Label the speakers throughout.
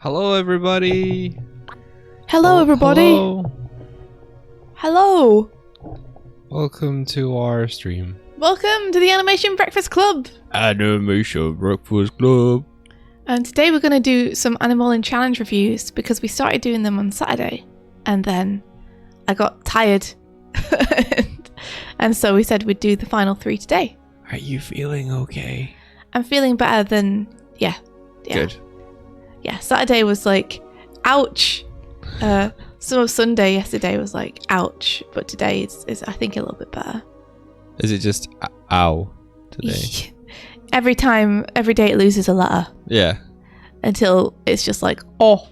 Speaker 1: Hello, everybody.
Speaker 2: Hello, everybody. Hello.
Speaker 1: Welcome to our stream.
Speaker 2: Welcome to the Animation Breakfast Club.
Speaker 1: Animation Breakfast Club.
Speaker 2: And today we're going to do some Animalin Challenge reviews because we started doing them on Saturday. And then I got tired. and so we said we'd do the final 3 today.
Speaker 1: Are you feeling okay?
Speaker 2: I'm feeling better than... Yeah.
Speaker 1: Good.
Speaker 2: Yeah, Saturday was like, ouch. Some of Sunday yesterday was like, ouch. But today is I think, a little bit better.
Speaker 1: Is it just ow today?
Speaker 2: Every day it loses a letter.
Speaker 1: Yeah.
Speaker 2: Until it's just like, oh.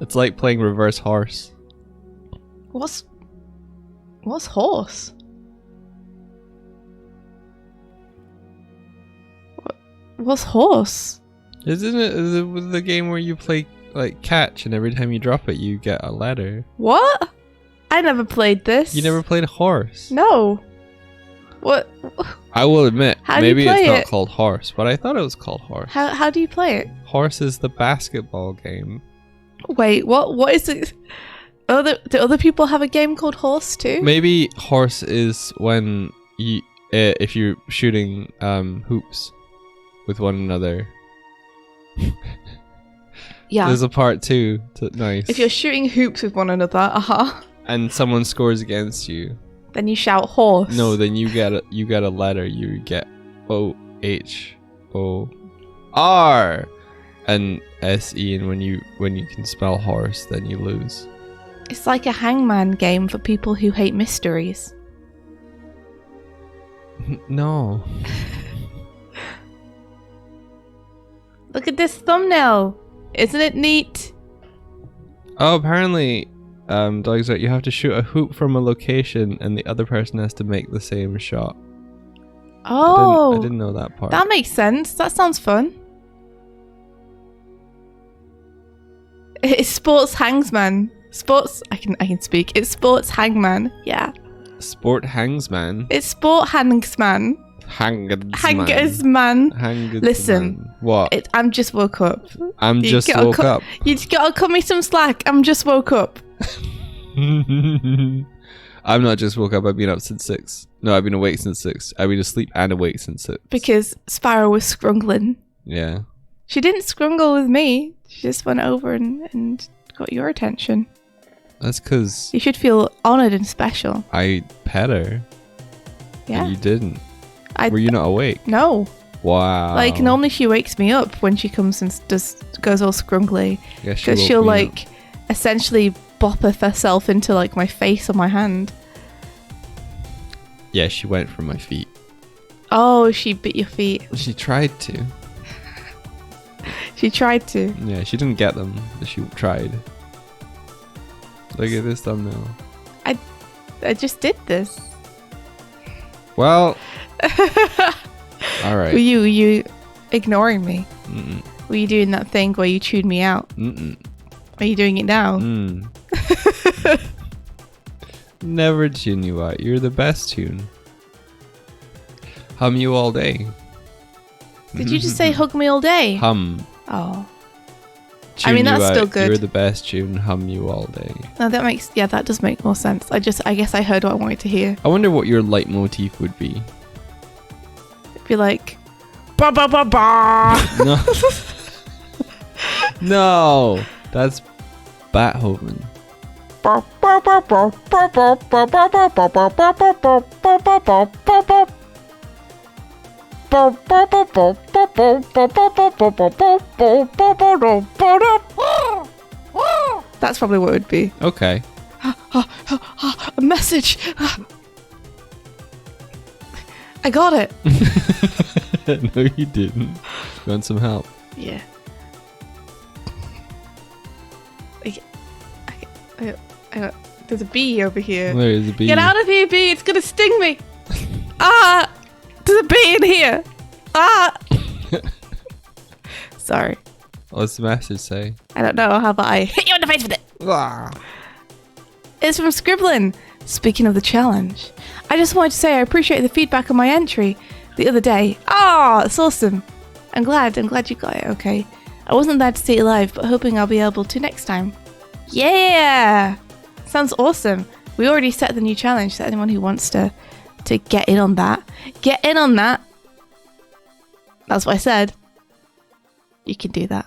Speaker 1: It's like playing reverse horse.
Speaker 2: What's horse? What's horse?
Speaker 1: Isn't it the game where you play like catch and every time you drop it you get a letter?
Speaker 2: What? I never played this.
Speaker 1: You never played horse?
Speaker 2: No. What?
Speaker 1: I will admit, maybe it's not
Speaker 2: it?
Speaker 1: called horse, but I thought it was called horse.
Speaker 2: How do you play it?
Speaker 1: Horse is the basketball game.
Speaker 2: Wait, what is it? Do other people have a game called horse too?
Speaker 1: Maybe horse is when you if you're shooting hoops with one another.
Speaker 2: Yeah.
Speaker 1: There's a part 2. Nice.
Speaker 2: If you're shooting hoops with one another,
Speaker 1: and someone scores against you,
Speaker 2: then you shout horse.
Speaker 1: No, then you get a letter. You get OHOR and SE, and when you can spell horse, then you lose.
Speaker 2: It's like a hangman game for people who hate mysteries.
Speaker 1: No.
Speaker 2: Look at this thumbnail. Isn't it neat?
Speaker 1: Oh, apparently, Doig's right. You have to shoot a hoop from a location, and the other person has to make the same shot.
Speaker 2: Oh,
Speaker 1: I didn't know that part.
Speaker 2: That makes sense. That sounds fun. It's sports hangsman. Sports. I can speak. It's sports hangman. Yeah.
Speaker 1: Sport hangsman.
Speaker 2: It's sport hangsman. Hangersman. Listen.
Speaker 1: What?
Speaker 2: I'm just woke up.
Speaker 1: I'm just woke up.
Speaker 2: You just gotta cut me some slack. I'm just woke up.
Speaker 1: I'm not just woke up. I've been up since 6. No, I've been awake since 6. I've been asleep and awake since 6.
Speaker 2: Because Sparrow was scrungling.
Speaker 1: Yeah.
Speaker 2: She didn't scrungle with me. She just went over and got your attention.
Speaker 1: That's because
Speaker 2: you should feel honoured and special.
Speaker 1: I pet her.
Speaker 2: Yeah.
Speaker 1: And you didn't. Were you not awake?
Speaker 2: No.
Speaker 1: Wow.
Speaker 2: Like, normally she wakes me up when she comes and goes all scrungly. Because she'll, like, essentially bop herself into, like, my face or my hand.
Speaker 1: Yeah, she went for my feet.
Speaker 2: Oh, she bit your feet.
Speaker 1: She tried to.
Speaker 2: She tried to.
Speaker 1: Yeah, she didn't get them, but she tried. Look at this thumbnail.
Speaker 2: I just did this.
Speaker 1: Well... Alright.
Speaker 2: Were you ignoring me?
Speaker 1: Mm-mm.
Speaker 2: Were you doing that thing where you chewed me out?
Speaker 1: Mm-mm.
Speaker 2: Are you doing it now?
Speaker 1: Never tune you out. You're the best tune. Hum you all day.
Speaker 2: Did you just say hug me all day?
Speaker 1: Hum.
Speaker 2: Oh.
Speaker 1: Tune
Speaker 2: I mean, that's
Speaker 1: you
Speaker 2: still
Speaker 1: out.
Speaker 2: good.
Speaker 1: You're the best tune. Hum you all day.
Speaker 2: No, that does make more sense. I guess I heard what I wanted to hear.
Speaker 1: I wonder what your leitmotif would be.
Speaker 2: It'd be like, ba ba ba ba.
Speaker 1: No. No, that's Beethoven.
Speaker 2: That's probably what it would be.
Speaker 1: Okay.
Speaker 2: A message. I got it.
Speaker 1: No, you didn't. You want some help?
Speaker 2: Yeah. There's a bee over here.
Speaker 1: There is a bee.
Speaker 2: Get out of here, bee! It's gonna sting me. Ah! There's a bee in here. Ah! Sorry.
Speaker 1: What's the message say?
Speaker 2: I don't know. How about I hit you in the face with it?
Speaker 1: Ah.
Speaker 2: It's from Scribbling. Speaking of the challenge, I just wanted to say I appreciate the feedback on my entry the other day. Ah, it's awesome. I'm glad you got it, okay. I wasn't there to see it live, but hoping I'll be able to next time. Yeah! Sounds awesome. We already set the new challenge, so anyone who wants to get in on that. Get in on that! That's what I said. You can do that.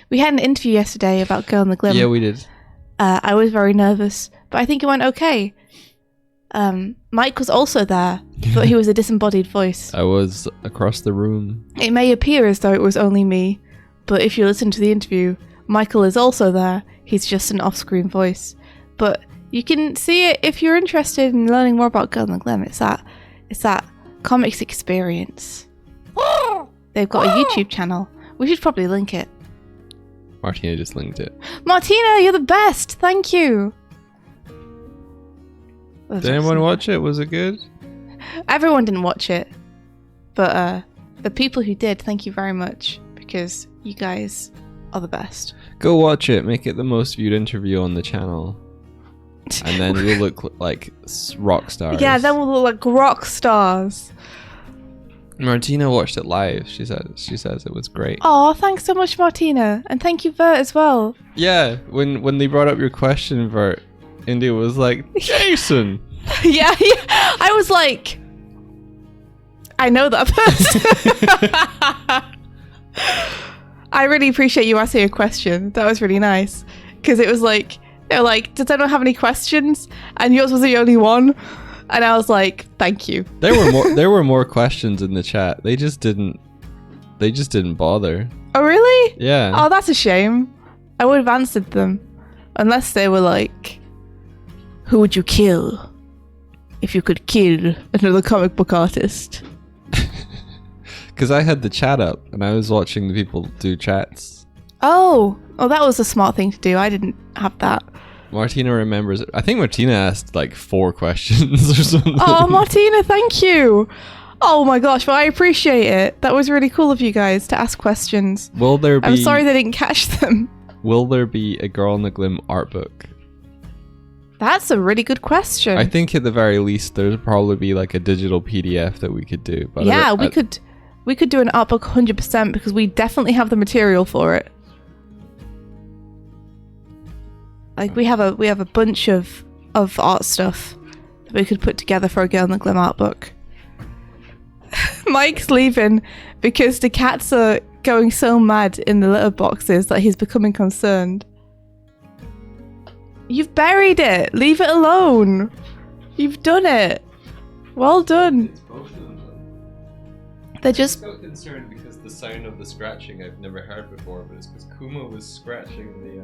Speaker 2: We had an interview yesterday about Girl in the Glim.
Speaker 1: Yeah, we did.
Speaker 2: I was very nervous, but I think it went okay. Mike was also there, but he was a disembodied voice.
Speaker 1: I was across the room.
Speaker 2: It may appear as though it was only me, but if you listen to the interview, Michael is also there. He's just an off-screen voice. But you can see it if you're interested in learning more about Girl in the Glim. It's that comics experience. They've got a YouTube channel. We should probably link it.
Speaker 1: Martina just linked it.
Speaker 2: Martina, you're the best. Thank you.
Speaker 1: Did anyone watch it? Was it good?
Speaker 2: Everyone didn't watch it. But the people who did, thank you very much. Because you guys are the best.
Speaker 1: Go watch it. Make it the most viewed interview on the channel. And then you'll look like rock stars.
Speaker 2: Yeah, then we'll look like rock stars.
Speaker 1: Martina watched it live. She says it was great.
Speaker 2: Oh, thanks so much, Martina. And thank you, Vert, as well.
Speaker 1: Yeah, when they brought up your question, Vert, India was like, Jason!
Speaker 2: yeah, I was like, I know that person. I really appreciate you asking a question. That was really nice. Because it was like, they were like, does anyone have any questions? And yours was the only one. And I was like, thank you.
Speaker 1: There were more questions in the chat. They just didn't bother.
Speaker 2: Oh, really?
Speaker 1: Yeah.
Speaker 2: Oh, that's a shame. I would have answered them. Unless they were like, who would you kill if you could kill another comic book artist?
Speaker 1: Because I had the chat up and I was watching the people do chats.
Speaker 2: Oh, that was a smart thing to do. I didn't have that.
Speaker 1: Martina remembers it. I think Martina asked like 4 questions or something.
Speaker 2: Oh, Martina, thank you. Oh my gosh, well, I appreciate it. That was really cool of you guys to ask questions.
Speaker 1: Will there be...
Speaker 2: I'm sorry they didn't catch them.
Speaker 1: Will there be a Girl in the Glim art book?
Speaker 2: That's a really good question.
Speaker 1: I think at the very least there'd probably be like a digital PDF that we could do. But
Speaker 2: yeah, we could do an art book 100% because we definitely have the material for it. Like we have a bunch of art stuff that we could put together for a Girl in the Glim art book. Mike's leaving because the cats are going so mad in the litter boxes that he's becoming concerned. You've buried it. Leave it alone. You've done it. Well done.
Speaker 1: It's both of them.
Speaker 2: They're just
Speaker 1: so concerned because the sound of the scratching I've never heard before, but it's because Kuma was scratching the.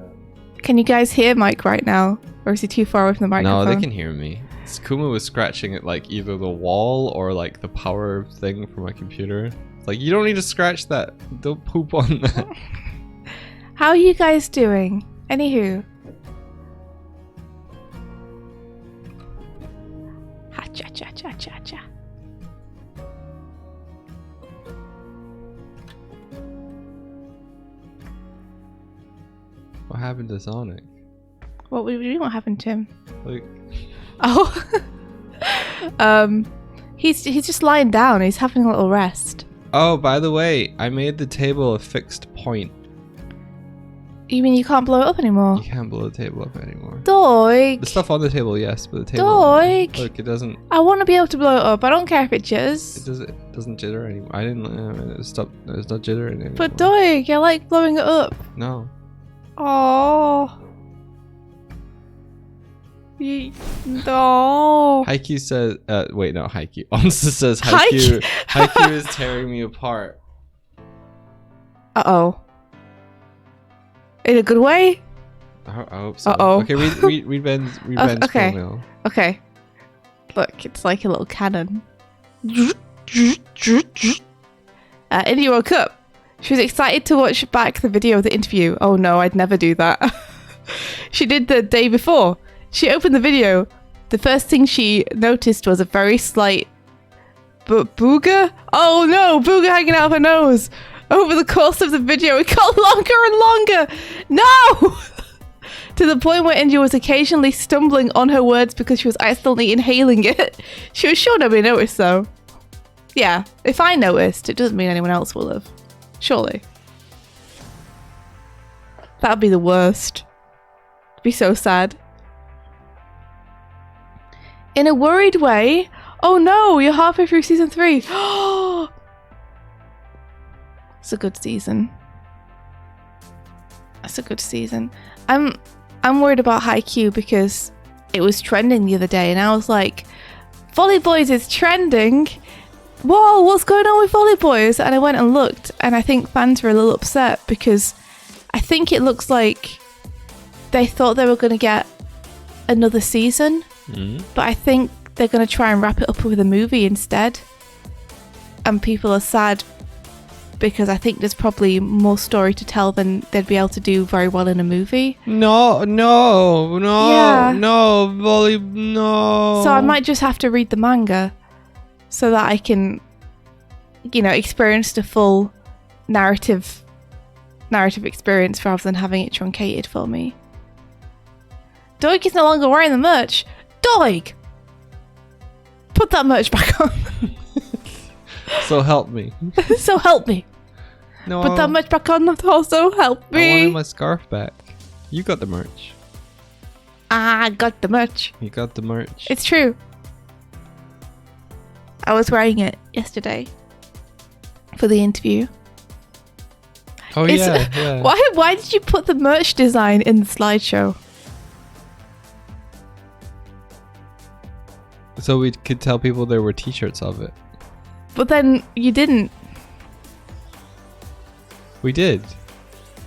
Speaker 2: Can you guys hear Mike right now? Or is he too far away from the microphone?
Speaker 1: No, they can hear me. Kuma was scratching at like either the wall or like the power thing for my computer. It's like, you don't need to scratch that. Don't poop on that.
Speaker 2: How are you guys doing? Anywho. Ha cha cha cha cha cha.
Speaker 1: What happened to Sonic?
Speaker 2: What happened to him?
Speaker 1: Like,
Speaker 2: oh, he's just lying down. He's having a little rest.
Speaker 1: oh, by the way, I made the table a fixed point.
Speaker 2: You mean you can't blow it up anymore?
Speaker 1: You can't blow the table up anymore.
Speaker 2: Doig.
Speaker 1: The stuff on the table, yes, but the table.
Speaker 2: Doig.
Speaker 1: Look, it doesn't.
Speaker 2: I want to be able to blow it up. I don't care if it jitters.
Speaker 1: It doesn't jitter anymore. I didn't. It's not jittering anymore.
Speaker 2: But Doig, I like blowing it up.
Speaker 1: No.
Speaker 2: Oh. No.
Speaker 1: Haikyuu says. Wait, no, Haikyuu. Onsa says Haikyuu is tearing me apart.
Speaker 2: Uh-oh. In a good way?
Speaker 1: I hope so.
Speaker 2: Uh-oh.
Speaker 1: Okay, read Ben's
Speaker 2: okay.
Speaker 1: email.
Speaker 2: Okay. Look, it's like a little cannon. Indy woke up. She was excited to watch back the video of the interview. Oh no, I'd never do that. She did the day before. She opened the video. The first thing she noticed was a very slight booger. Oh no, booger hanging out of her nose. Over the course of the video, it got longer and longer. No! To the point where India was occasionally stumbling on her words because she was accidentally inhaling it. She was sure nobody noticed, though. Yeah, if I noticed, it doesn't mean anyone else will have. Surely. That'd be the worst. It'd be so sad. In a worried way, oh no, you're halfway through season 3. It's a good season. It's a good season. I'm worried about Haikyuu because it was trending the other day and I was like, Volley Boys is trending. Whoa, what's going on with Volley Boys? And I went and looked and I think fans were a little upset because I think it looks like they thought they were going to get another season, but I think they're going to try and wrap it up with a movie instead. And people are sad because I think there's probably more story to tell than they'd be able to do very well in a movie.
Speaker 1: No, Volley, no.
Speaker 2: So I might just have to read the manga so that I can, experience the full narrative experience rather than having it truncated for me. Doig is no longer wearing the merch. Doig! Put that merch back on.
Speaker 1: So help me.
Speaker 2: So help me.
Speaker 1: No.
Speaker 2: Put that merch back on. Also help me.
Speaker 1: I wanted my scarf back. You got the merch.
Speaker 2: I got the merch.
Speaker 1: You got the merch.
Speaker 2: It's true. I was wearing it yesterday for the interview.
Speaker 1: Oh yeah.
Speaker 2: Why did you put the merch design in the slideshow?
Speaker 1: So we could tell people there were t-shirts of it.
Speaker 2: But then you didn't.
Speaker 1: We did.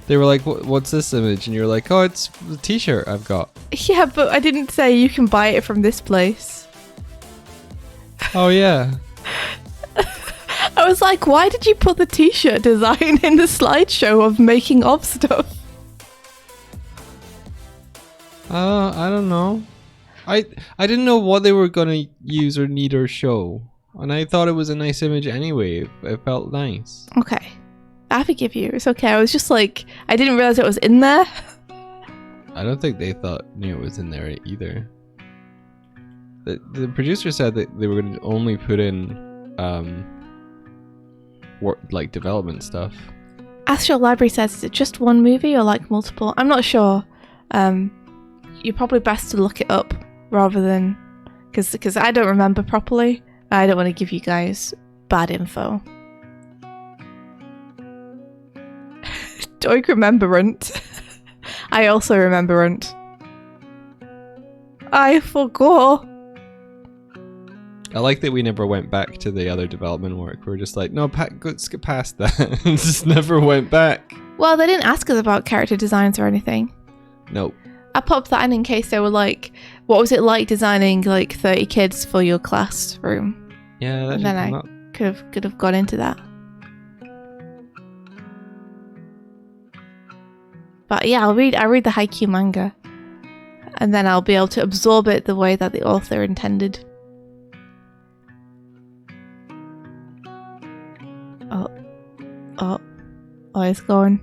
Speaker 1: They were like, what's this image? And you're like, oh, it's the t-shirt I've got.
Speaker 2: Yeah, but I didn't say you can buy it from this place.
Speaker 1: Oh yeah.
Speaker 2: I was like, why did you put the t-shirt design in the slideshow of making of stuff?
Speaker 1: I don't know. I didn't know what they were gonna use or need or show. And I thought it was a nice image anyway. It felt nice.
Speaker 2: Okay. I forgive you. It's okay. I was just like, I didn't realize it was in there.
Speaker 1: I don't think they knew it was in there either. The producer said that they were going to only put in development stuff.
Speaker 2: Astral Library says, is it just one movie or like multiple? I'm not sure. You're probably best to look it up rather than... Because I don't remember properly. I don't want to give you guys bad info. Doig remembrant. I also remembrant. I forgot.
Speaker 1: I like that we never went back to the other development work. We were just like, no, let's get past that. And just never went back.
Speaker 2: Well, they didn't ask us about character designs or anything.
Speaker 1: Nope.
Speaker 2: I popped that in case they were like, what was it like designing like 30 kids for your classroom?
Speaker 1: Yeah, that
Speaker 2: and
Speaker 1: should
Speaker 2: then
Speaker 1: come
Speaker 2: I
Speaker 1: up.
Speaker 2: could have gone into that. But yeah, I read the Haikyuu manga, and then I'll be able to absorb it the way that the author intended. Oh, it's going.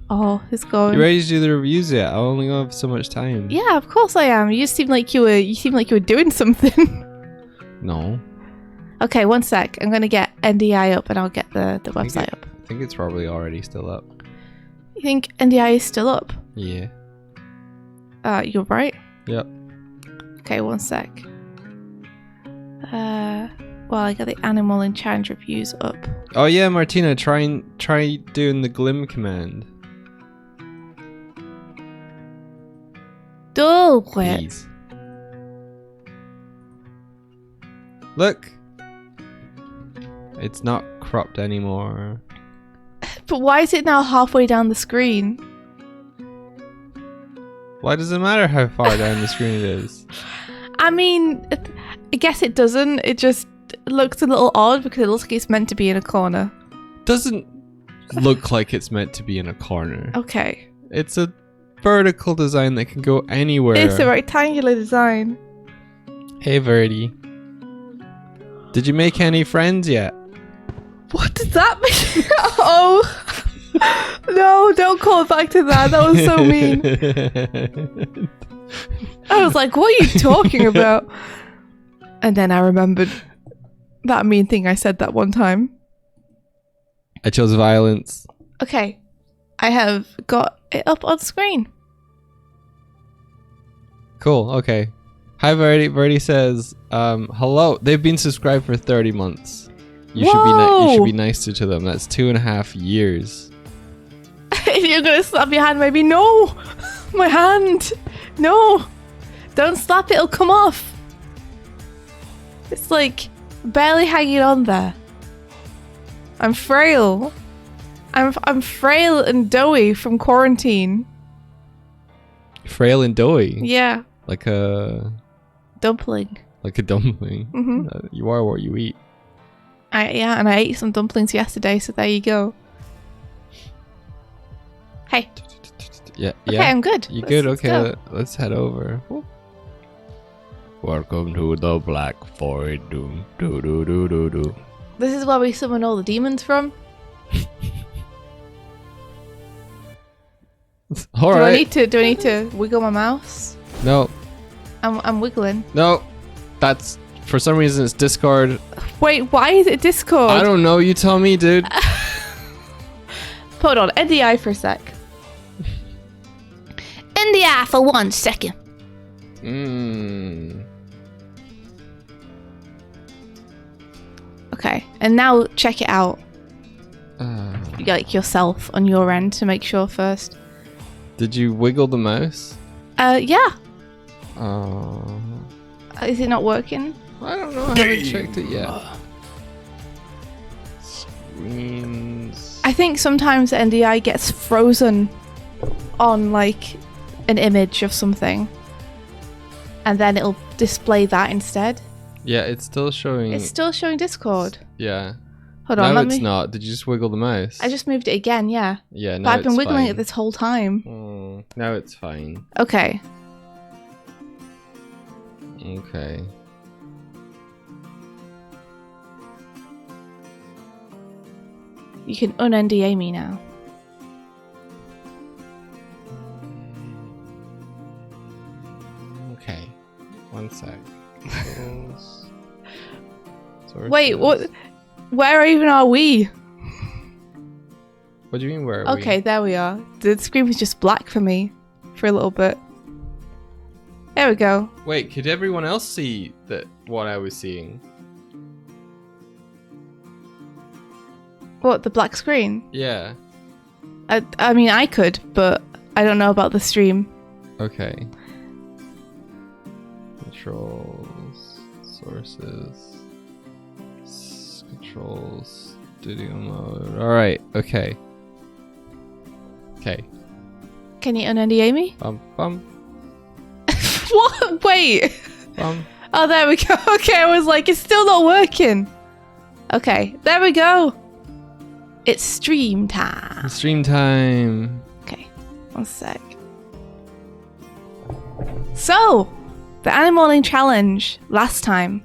Speaker 2: Oh, it's going.
Speaker 1: You ready to do the reviews yet? I only have so much time.
Speaker 2: Yeah, of course I am. You seem like you were doing something.
Speaker 1: No.
Speaker 2: Okay, one sec. I'm gonna get NDI up and I'll get the website up.
Speaker 1: I think it's probably already still up.
Speaker 2: You think NDI is still up?
Speaker 1: Yeah.
Speaker 2: You're right.
Speaker 1: Yep.
Speaker 2: Okay, one sec. Well, I got the Animal and Challenge reviews up.
Speaker 1: Oh yeah, Martina, try doing the Glim command.
Speaker 2: Do it.
Speaker 1: Please. Look. It's not cropped anymore.
Speaker 2: But why is it now halfway down the screen?
Speaker 1: Why does it matter how far down the screen it is?
Speaker 2: I mean, I guess it doesn't. It just looks a little odd because it looks like it's meant to be in a corner.
Speaker 1: Doesn't look like it's meant to be in a corner.
Speaker 2: Okay.
Speaker 1: It's a vertical design that can go anywhere.
Speaker 2: It's a rectangular design.
Speaker 1: Hey Verdi. Did you make any friends yet?
Speaker 2: What does that mean? Oh. No, don't call back to that. That was so mean. I was like, what are you talking about? And then I remembered that mean thing I said that one time.
Speaker 1: I chose violence.
Speaker 2: Okay. I have got it up on screen.
Speaker 1: Cool. Okay. Hi, Verdi says, hello. They've been subscribed for 30 months. You should be nicer to them. That's 2.5 years.
Speaker 2: If you're gonna slap your hand, maybe no. My hand. No. Don't slap it. It'll come off. It's like barely hanging on there. I'm frail. I'm frail and doughy from quarantine.
Speaker 1: Frail and doughy.
Speaker 2: Yeah.
Speaker 1: Like a
Speaker 2: dumpling.
Speaker 1: Like a dumpling.
Speaker 2: Mm-hmm.
Speaker 1: You are what you eat.
Speaker 2: And I ate some dumplings yesterday, so there you go. Hey.
Speaker 1: Yeah.
Speaker 2: Okay, I'm good.
Speaker 1: You good? Okay, let's head over. Whoop. Welcome to the Black Void. Do.
Speaker 2: This is where we summon all the demons from.
Speaker 1: All right.
Speaker 2: Do I need to wiggle my mouse?
Speaker 1: No.
Speaker 2: I'm wiggling.
Speaker 1: No. That's for some reason it's Discord.
Speaker 2: Wait, why is it Discord?
Speaker 1: I don't know. You tell me, dude.
Speaker 2: Hold on, NDI for a sec. NDI for 1 second. Okay, and now check it out. Like yourself on your end to make sure first.
Speaker 1: Did you wiggle the mouse?
Speaker 2: Yeah.
Speaker 1: Oh.
Speaker 2: Is it not working?
Speaker 1: I don't know. I haven't checked it yet. Screens.
Speaker 2: I think sometimes NDI gets frozen on like an image of something, and then it'll display that instead.
Speaker 1: Yeah, it's still showing.
Speaker 2: It's still showing Discord.
Speaker 1: Yeah.
Speaker 2: Hold on.
Speaker 1: No, it's not. Did you just wiggle the mouse?
Speaker 2: I just moved it again. Yeah.
Speaker 1: Yeah. No,
Speaker 2: but I've been wiggling
Speaker 1: fine.
Speaker 2: it this whole time.
Speaker 1: Now it's fine.
Speaker 2: Okay.
Speaker 1: Okay.
Speaker 2: You can un-NDA me now.
Speaker 1: Okay. 1 sec.
Speaker 2: Wait, what? Where even are we?
Speaker 1: What do you mean, where are we?
Speaker 2: Okay, there we are. The screen was just black for me for a little bit. There we go.
Speaker 1: Wait, could everyone else see what I was seeing?
Speaker 2: What, the black screen?
Speaker 1: Yeah.
Speaker 2: I mean, I could, but I don't know about the stream.
Speaker 1: Okay. Controls, sources, controls, studio mode. All right. Okay. Okay.
Speaker 2: Can you un-NDA me?
Speaker 1: Bum.
Speaker 2: What? Wait.
Speaker 1: Bum.
Speaker 2: Oh, there we go. Okay, I was like, it's still not working. Okay, there we go. It's stream time.
Speaker 1: Stream time.
Speaker 2: Okay, 1 sec. So, the Animaling Challenge last time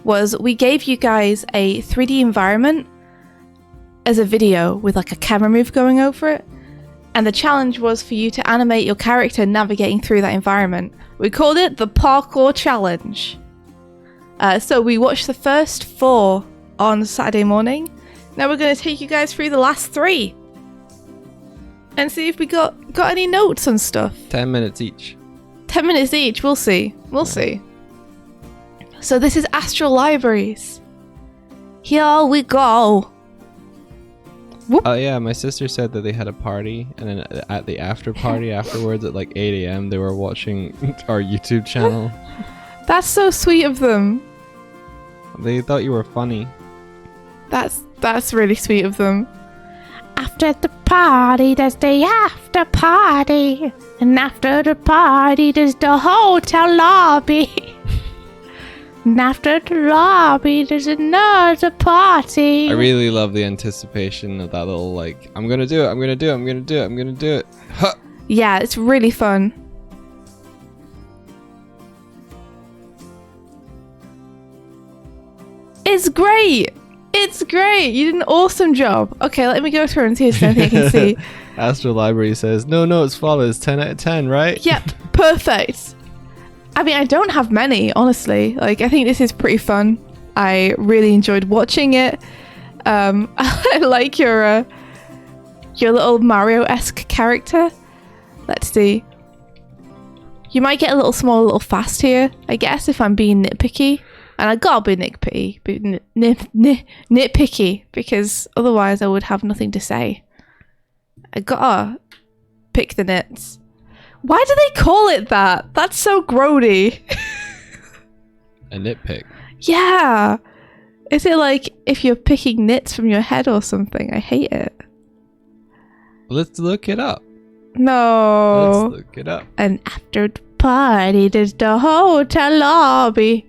Speaker 2: was we gave you guys a 3D environment as a video with like a camera move going over it. And the challenge was for you to animate your character navigating through that environment. We called it the Parkour Challenge. So we watched the first 4 on Saturday morning. Now we're going to take you guys through the last 3. And see if we got any notes and stuff.
Speaker 1: 10 minutes each.
Speaker 2: 10 minutes each, we'll see. We'll see. So this is Astral Libraries. Here we go. Whoop.
Speaker 1: Oh yeah, my sister said that they had a party, and then at the after party afterwards at like 8 a.m. they were watching our YouTube channel.
Speaker 2: That's so sweet of them.
Speaker 1: They thought you were funny.
Speaker 2: That's really sweet of them. After the party, there's the after party. And after the party, there's the hotel lobby. And after the lobby, there's another party.
Speaker 1: I really love the anticipation of that little like, I'm gonna do it. Huh.
Speaker 2: Yeah, it's really fun. It's great. It's great. You did an awesome job. Okay, let me go through and see if there's anything I can see.
Speaker 1: Astro Library says, no notes follows, 10 out of 10, right?
Speaker 2: Yep, perfect. I mean, I don't have many, honestly. Like, I think this is pretty fun. I really enjoyed watching it. I like your little Mario-esque character. Let's see. You might get a little small, a little fast here, I guess, if I'm being nitpicky. And I gotta be nitpicky, because otherwise I would have nothing to say. I gotta pick the nits. Why do they call it that? That's so grody.
Speaker 1: A nitpick.
Speaker 2: Yeah. Is it like if you're picking nits from your head or something? I hate it.
Speaker 1: Let's look it up.
Speaker 2: No.
Speaker 1: Let's look it up.
Speaker 2: An after party, there's the hotel lobby.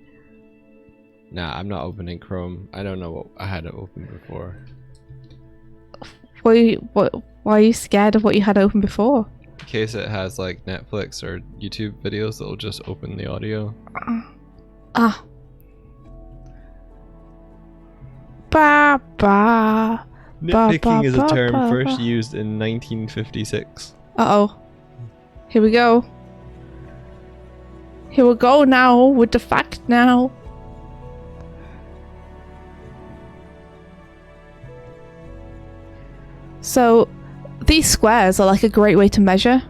Speaker 1: Nah, I'm not opening Chrome. I don't know what I had it open before.
Speaker 2: Why are you scared of what you had open before?
Speaker 1: In case it has like Netflix or YouTube videos that'll just open the audio.
Speaker 2: Ba ba.
Speaker 1: Nitpicking is a term first used in 1956.
Speaker 2: Uh-oh. Here we go. Here we go now with the fact now. So these squares are like a great way to measure,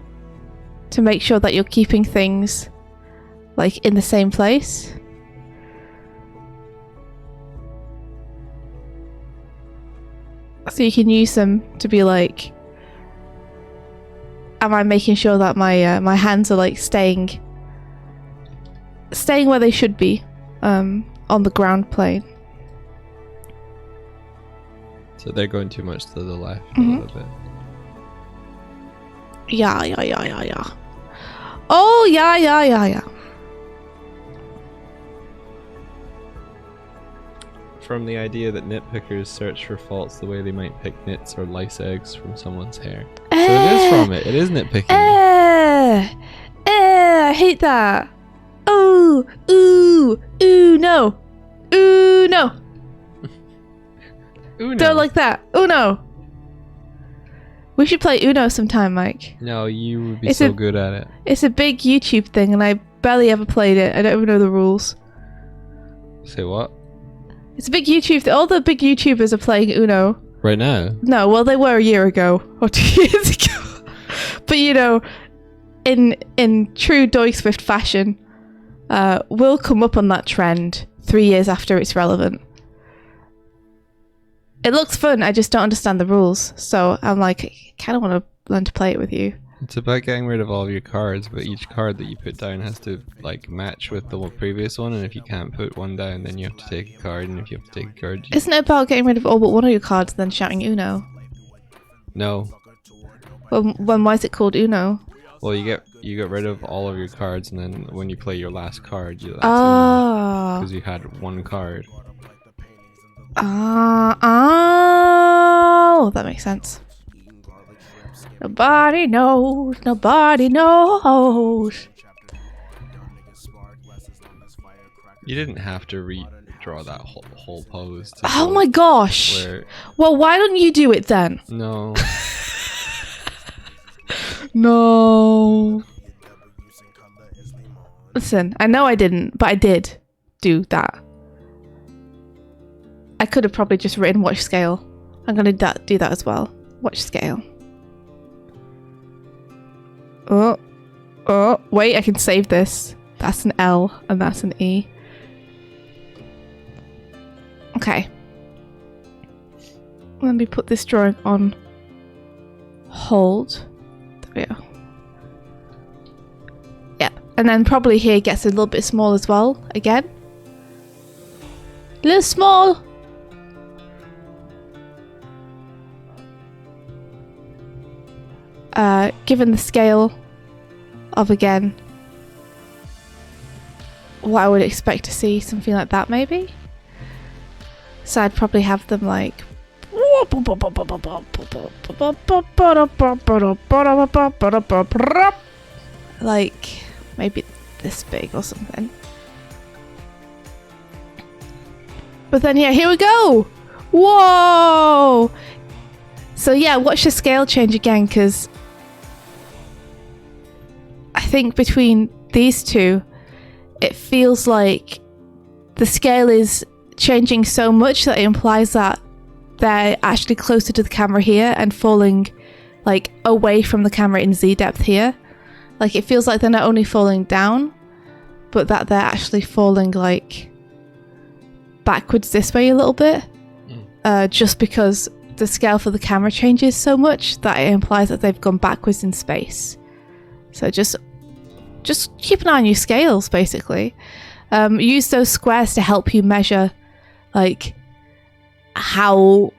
Speaker 2: to make sure that you're keeping things like in the same place. So you can use them to be like, am I making sure that my hands are like staying where they should be on the ground plane.
Speaker 1: So they're going too much to the left a little bit.
Speaker 2: Yeah. Oh, yeah.
Speaker 1: From the idea that nitpickers search for faults the way they might pick nits or lice eggs from someone's hair. So it is from it. It is nitpicking.
Speaker 2: I hate that. Oh, no. No.
Speaker 1: Uno.
Speaker 2: Don't like that. Uno. We should play Uno sometime, Mike.
Speaker 1: No, you would be so good at it.
Speaker 2: It's a big YouTube thing, and I barely ever played it. I don't even know the rules.
Speaker 1: Say what?
Speaker 2: It's a big YouTube. All the big YouTubers are playing Uno.
Speaker 1: Right now?
Speaker 2: No, well, they were a year ago or 2 years ago. But you know, in true Doig Swift fashion, we'll come up on that trend 3 years after it's relevant. It looks fun, I just don't understand the rules. So I'm like, I kind of want to learn to play it with you.
Speaker 1: It's about getting rid of all of your cards, but each card that you put down has to like match with the previous one, and if you can't put one down, then you have to take a card, and if you have to take a card...
Speaker 2: Isn't it about getting rid of all but one of your cards and then shouting Uno?
Speaker 1: No.
Speaker 2: Well, why is it called Uno?
Speaker 1: Well, you get rid of all of your cards, and then when you play your last card, you because you had one card.
Speaker 2: Oh, that makes sense. Nobody knows.
Speaker 1: You didn't have to redraw that whole pose.
Speaker 2: Oh my gosh. Well, why don't you do it then?
Speaker 1: No.
Speaker 2: No. Listen, I know I didn't, but I did do that. I could have probably just written watch scale. I'm going to do that as well. Watch scale. Oh, wait, I can save this. That's an L and that's an E. Okay. Let me put this drawing on hold. There we go. Yeah, and then probably here gets a little bit small as well, again. A little small. Given the scale of, again, what I would expect to see, something like that maybe. So I'd probably have them like maybe this big or something. But then yeah, here we go. Whoa! So yeah, watch the scale change again, because I think between these two, it feels like the scale is changing so much that it implies that they're actually closer to the camera here and falling like away from the camera in Z depth here. Like it feels like they're not only falling down, but that they're actually falling like backwards this way a little bit. Just because the scale for the camera changes so much that it implies that they've gone backwards in space. So just keep an eye on your scales, basically. Use those squares to help you measure like how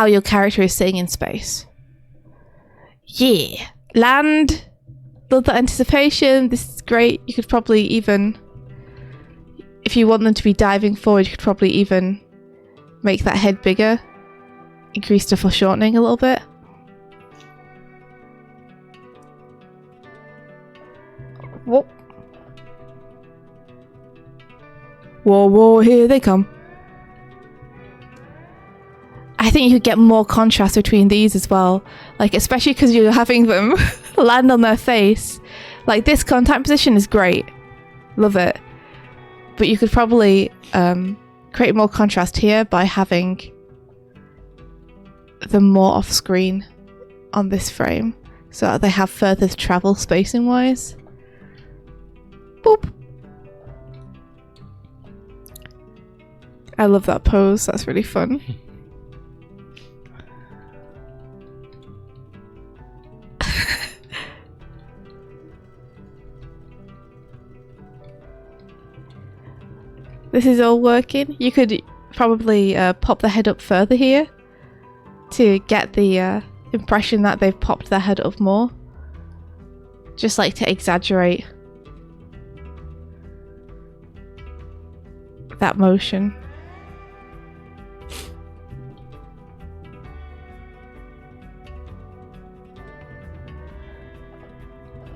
Speaker 2: your character is sitting in space. Yeah. Land. Love that anticipation. This is great. You could probably even, if you want them to be diving forward, you could probably even make that head bigger, increase the foreshortening a little bit. Whoa. Whoa, here they come. I think you could get more contrast between these as well, like especially because you're having them land on their face. Like this contact position is great, love it, but you could probably create more contrast here by having them more off screen on this frame so that they have further to travel spacing wise. Boop. I love that pose, that's really fun. This is all working. You could probably pop the head up further here to get the impression that they've popped their head up more. Just like to exaggerate that motion.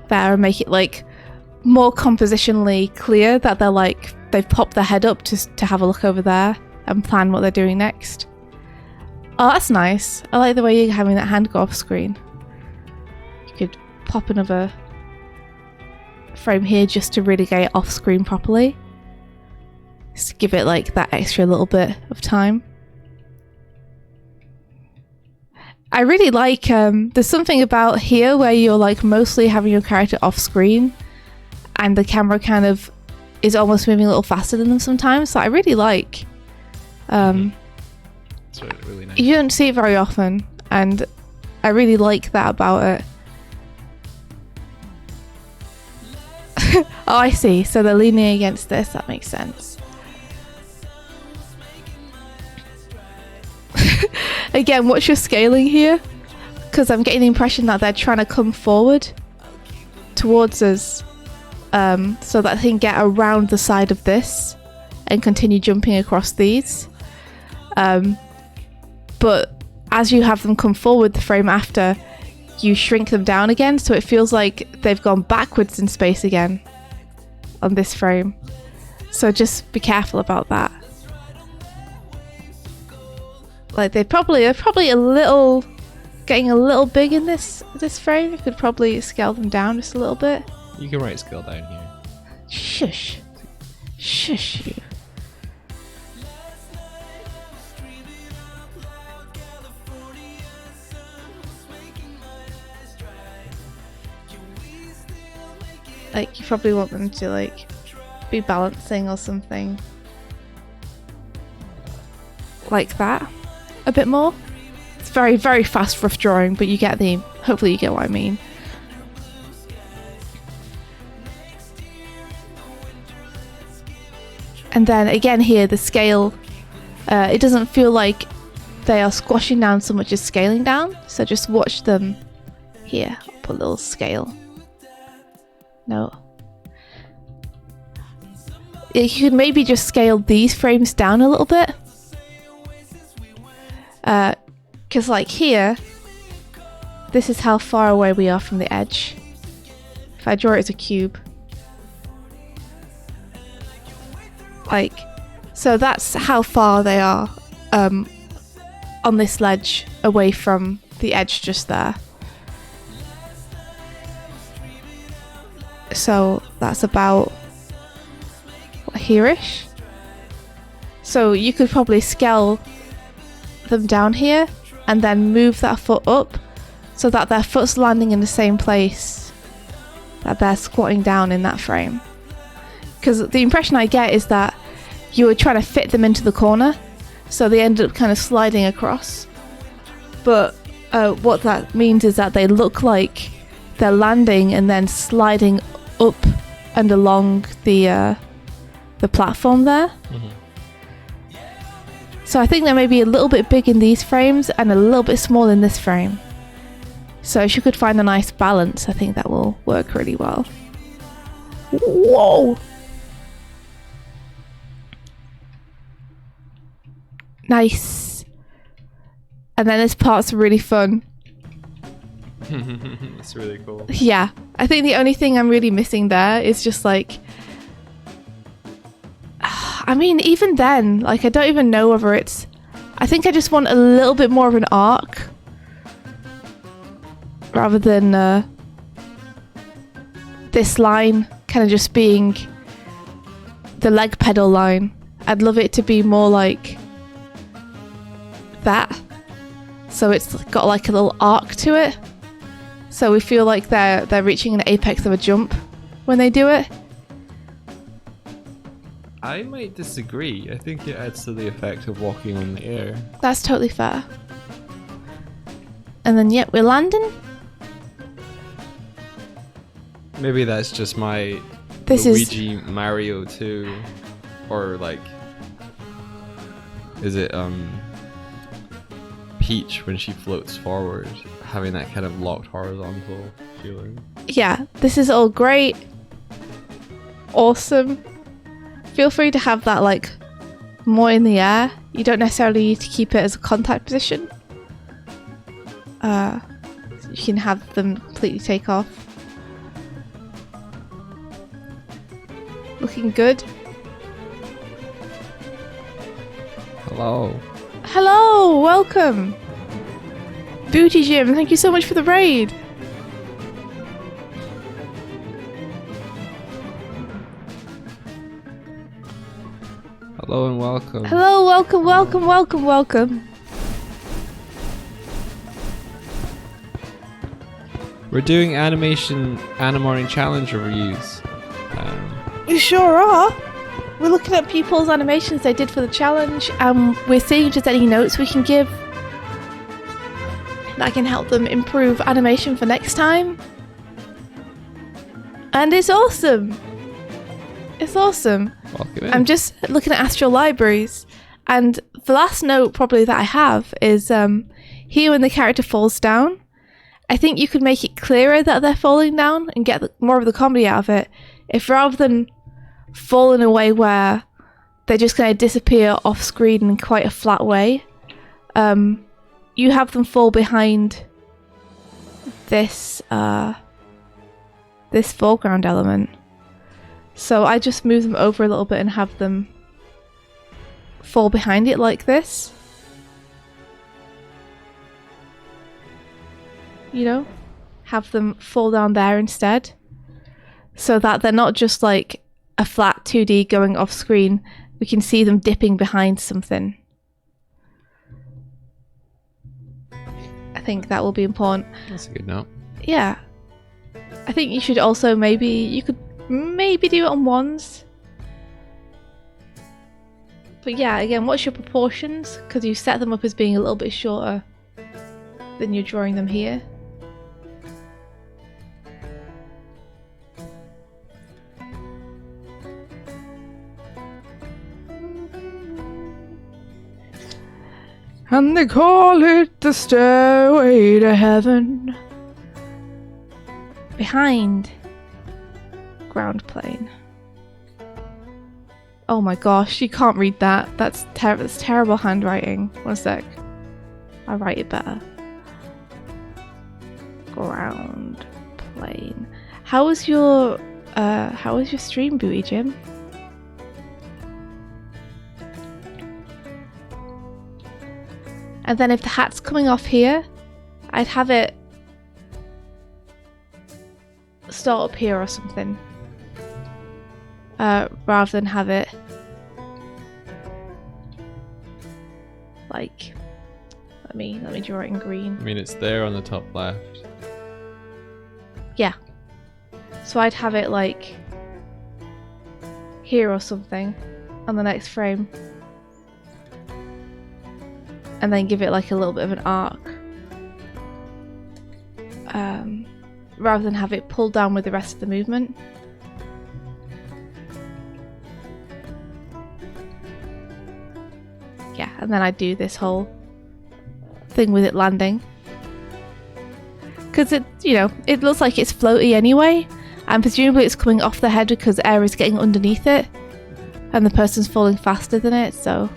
Speaker 2: There, and make it like more compositionally clear that they're like they've popped their head up to have a look over there and plan what they're doing next. Oh, that's nice. I like the way you're having that hand go off screen. You could pop another frame here just to really get it off screen properly. Just to give it like that extra little bit of time. I really like, there's something about here where you're like mostly having your character off screen and the camera kind of is almost moving a little faster than them sometimes. So I really like,
Speaker 1: It's really nice.
Speaker 2: You don't see it very often and I really like that about it. Oh, I see. So they're leaning against this, that makes sense. Again, what's your scaling here? Because I'm getting the impression that they're trying to come forward towards us so that they can get around the side of this and continue jumping across these. But as you have them come forward the frame after, you shrink them down again, so it feels like they've gone backwards in space again on this frame. So just be careful about that. Like they're probably a little getting a little big in this frame. You could probably scale them down just a little bit.
Speaker 1: You can write scale down here.
Speaker 2: Shush. Shush you. Like you probably want them to like be balancing or something like that a bit more. It's very, very fast rough drawing, but you get the, hopefully you get what I mean. And then again here, the scale, it doesn't feel like they are squashing down so much as scaling down. So just watch them here. I'll put a little scale. No. You could maybe just scale these frames down a little bit. Because like here, this is how far away we are from the edge. If I draw it as a cube. Like, so that's how far they are on this ledge away from the edge just there. So that's about here-ish. So you could probably scale them down here and then move that foot up so that their foot's landing in the same place that they're squatting down in that frame. Because the impression I get is that you were trying to fit them into the corner, so they ended up kind of sliding across. But what that means is that they look like they're landing and then sliding up and along the platform there.
Speaker 1: Mm-hmm.
Speaker 2: So I think they may be a little bit big in these frames and a little bit small in this frame. So if you could find a nice balance, I think that will work really well. Whoa! Nice. And then this part's really fun.
Speaker 1: It's really cool.
Speaker 2: Yeah. I think the only thing I'm really missing there is just like... I mean, even then, like, I don't even know whether it's... I think I just want a little bit more of an arc. Rather than this line kind of just being the leg pedal line. I'd love it to be more like that. So it's got like a little arc to it. So we feel like they're reaching an apex of a jump when they do it.
Speaker 1: I might disagree. I think it adds to the effect of walking on the air.
Speaker 2: That's totally fair. And then, yep, we're landing.
Speaker 1: Maybe that's just my
Speaker 2: This
Speaker 1: Luigi Mario 2, or like, is it Peach when she floats forward, having that kind of locked horizontal feeling.
Speaker 2: Yeah, this is all great. Awesome. Feel free to have that like more in the air. You don't necessarily need to keep it as a contact position. You can have them completely take off. Looking good.
Speaker 1: Hello.
Speaker 2: Hello, welcome. Booty Jim, thank you so much for the raid.
Speaker 1: Hello and welcome.
Speaker 2: Hello, welcome, welcome, welcome, welcome.
Speaker 1: We're doing Animorning Challenge reviews.
Speaker 2: We sure are. We're looking at people's animations they did for the challenge, and we're seeing if there's any notes we can give that can help them improve animation for next time. And it's awesome. It's awesome.
Speaker 1: Welcome in.
Speaker 2: I'm just looking at Astral Libraries, and the last note probably that I have is here when the character falls down, I think you could make it clearer that they're falling down and get more of the comedy out of it. If rather than fall in a way where they're just going to disappear off screen in quite a flat way, you have them fall behind this this foreground element. So I just move them over a little bit and have them fall behind it like this. You know? Have them fall down there instead. So that they're not just like a flat 2D going off screen. We can see them dipping behind something. I think that will be important.
Speaker 1: That's a good note.
Speaker 2: Yeah. I think you should also you could maybe do it on ones. But yeah, again, what's your proportions? Because you set them up as being a little bit shorter than you're drawing them here. And they call it the stairway to heaven. Behind ground plane. Oh my gosh, you can't read that. That's terrible handwriting. 1 sec. I'll write it better. Ground plane. How was your stream, Booty Jim? And then if the hat's coming off here, I'd have it start up here or something. Rather than have it like, let me draw it in green.
Speaker 1: I mean, it's there on the top left.
Speaker 2: Yeah. So I'd have it like here or something on the next frame. And then give it like a little bit of an arc. Rather than have it pulled down with the rest of the movement. Yeah, and then I do this whole thing with it landing. Because it, you know, it looks like it's floaty anyway, and presumably it's coming off the head because air is getting underneath it, and the person's falling faster than it, so...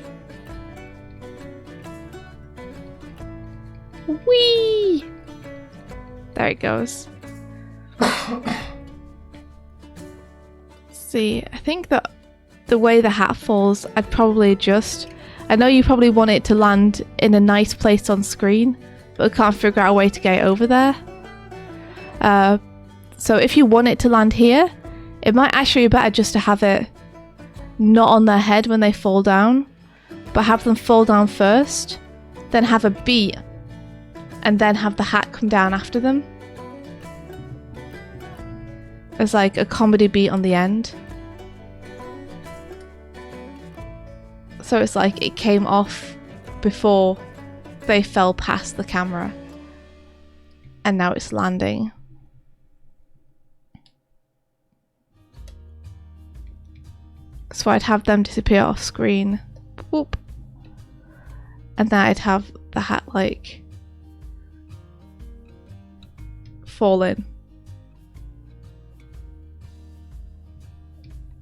Speaker 2: Whee! There it goes. See, I think that the way the hat falls, I'd probably adjust. I know you probably want it to land in a nice place on screen, but I can't figure out a way to get it over there. So if you want it to land here, it might actually be better just to have it not on their head when they fall down, but have them fall down first, then have a beat, and then have the hat come down after them. As like a comedy beat on the end. So it's like it came off before they fell past the camera. And now it's landing. So I'd have them disappear off screen. Whoop. And then I'd have the hat like fall in.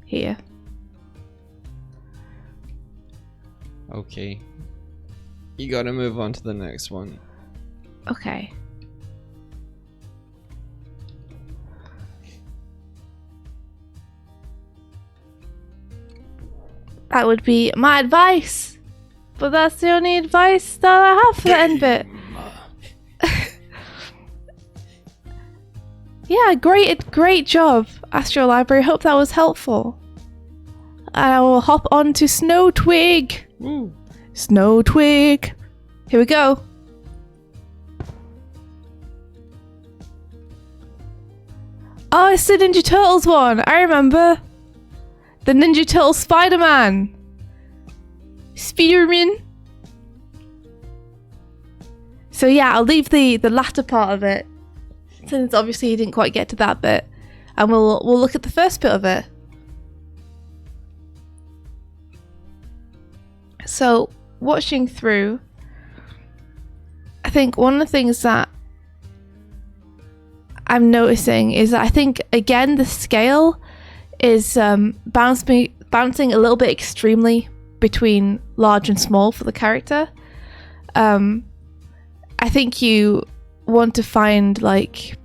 Speaker 2: Here.
Speaker 1: Okay. You gotta move on to the next one.
Speaker 2: Okay. That would be my advice. But that's the only advice that I have for the end bit. Yeah, great job, Astro Library. Hope that was helpful. I will hop on to Snow Twig.
Speaker 1: Woo.
Speaker 2: Snow Twig. Here we go. Oh, it's the Ninja Turtles one. I remember. The Ninja Turtle Spider-Man. Spider-Man. So yeah, I'll leave the latter part of it, since obviously you didn't quite get to that bit, and we'll look at the first bit of it. So, watching through, I think one of the things that I'm noticing is that I think, again, the scale is bouncing a little bit extremely between large and small for the character. I think you want to find like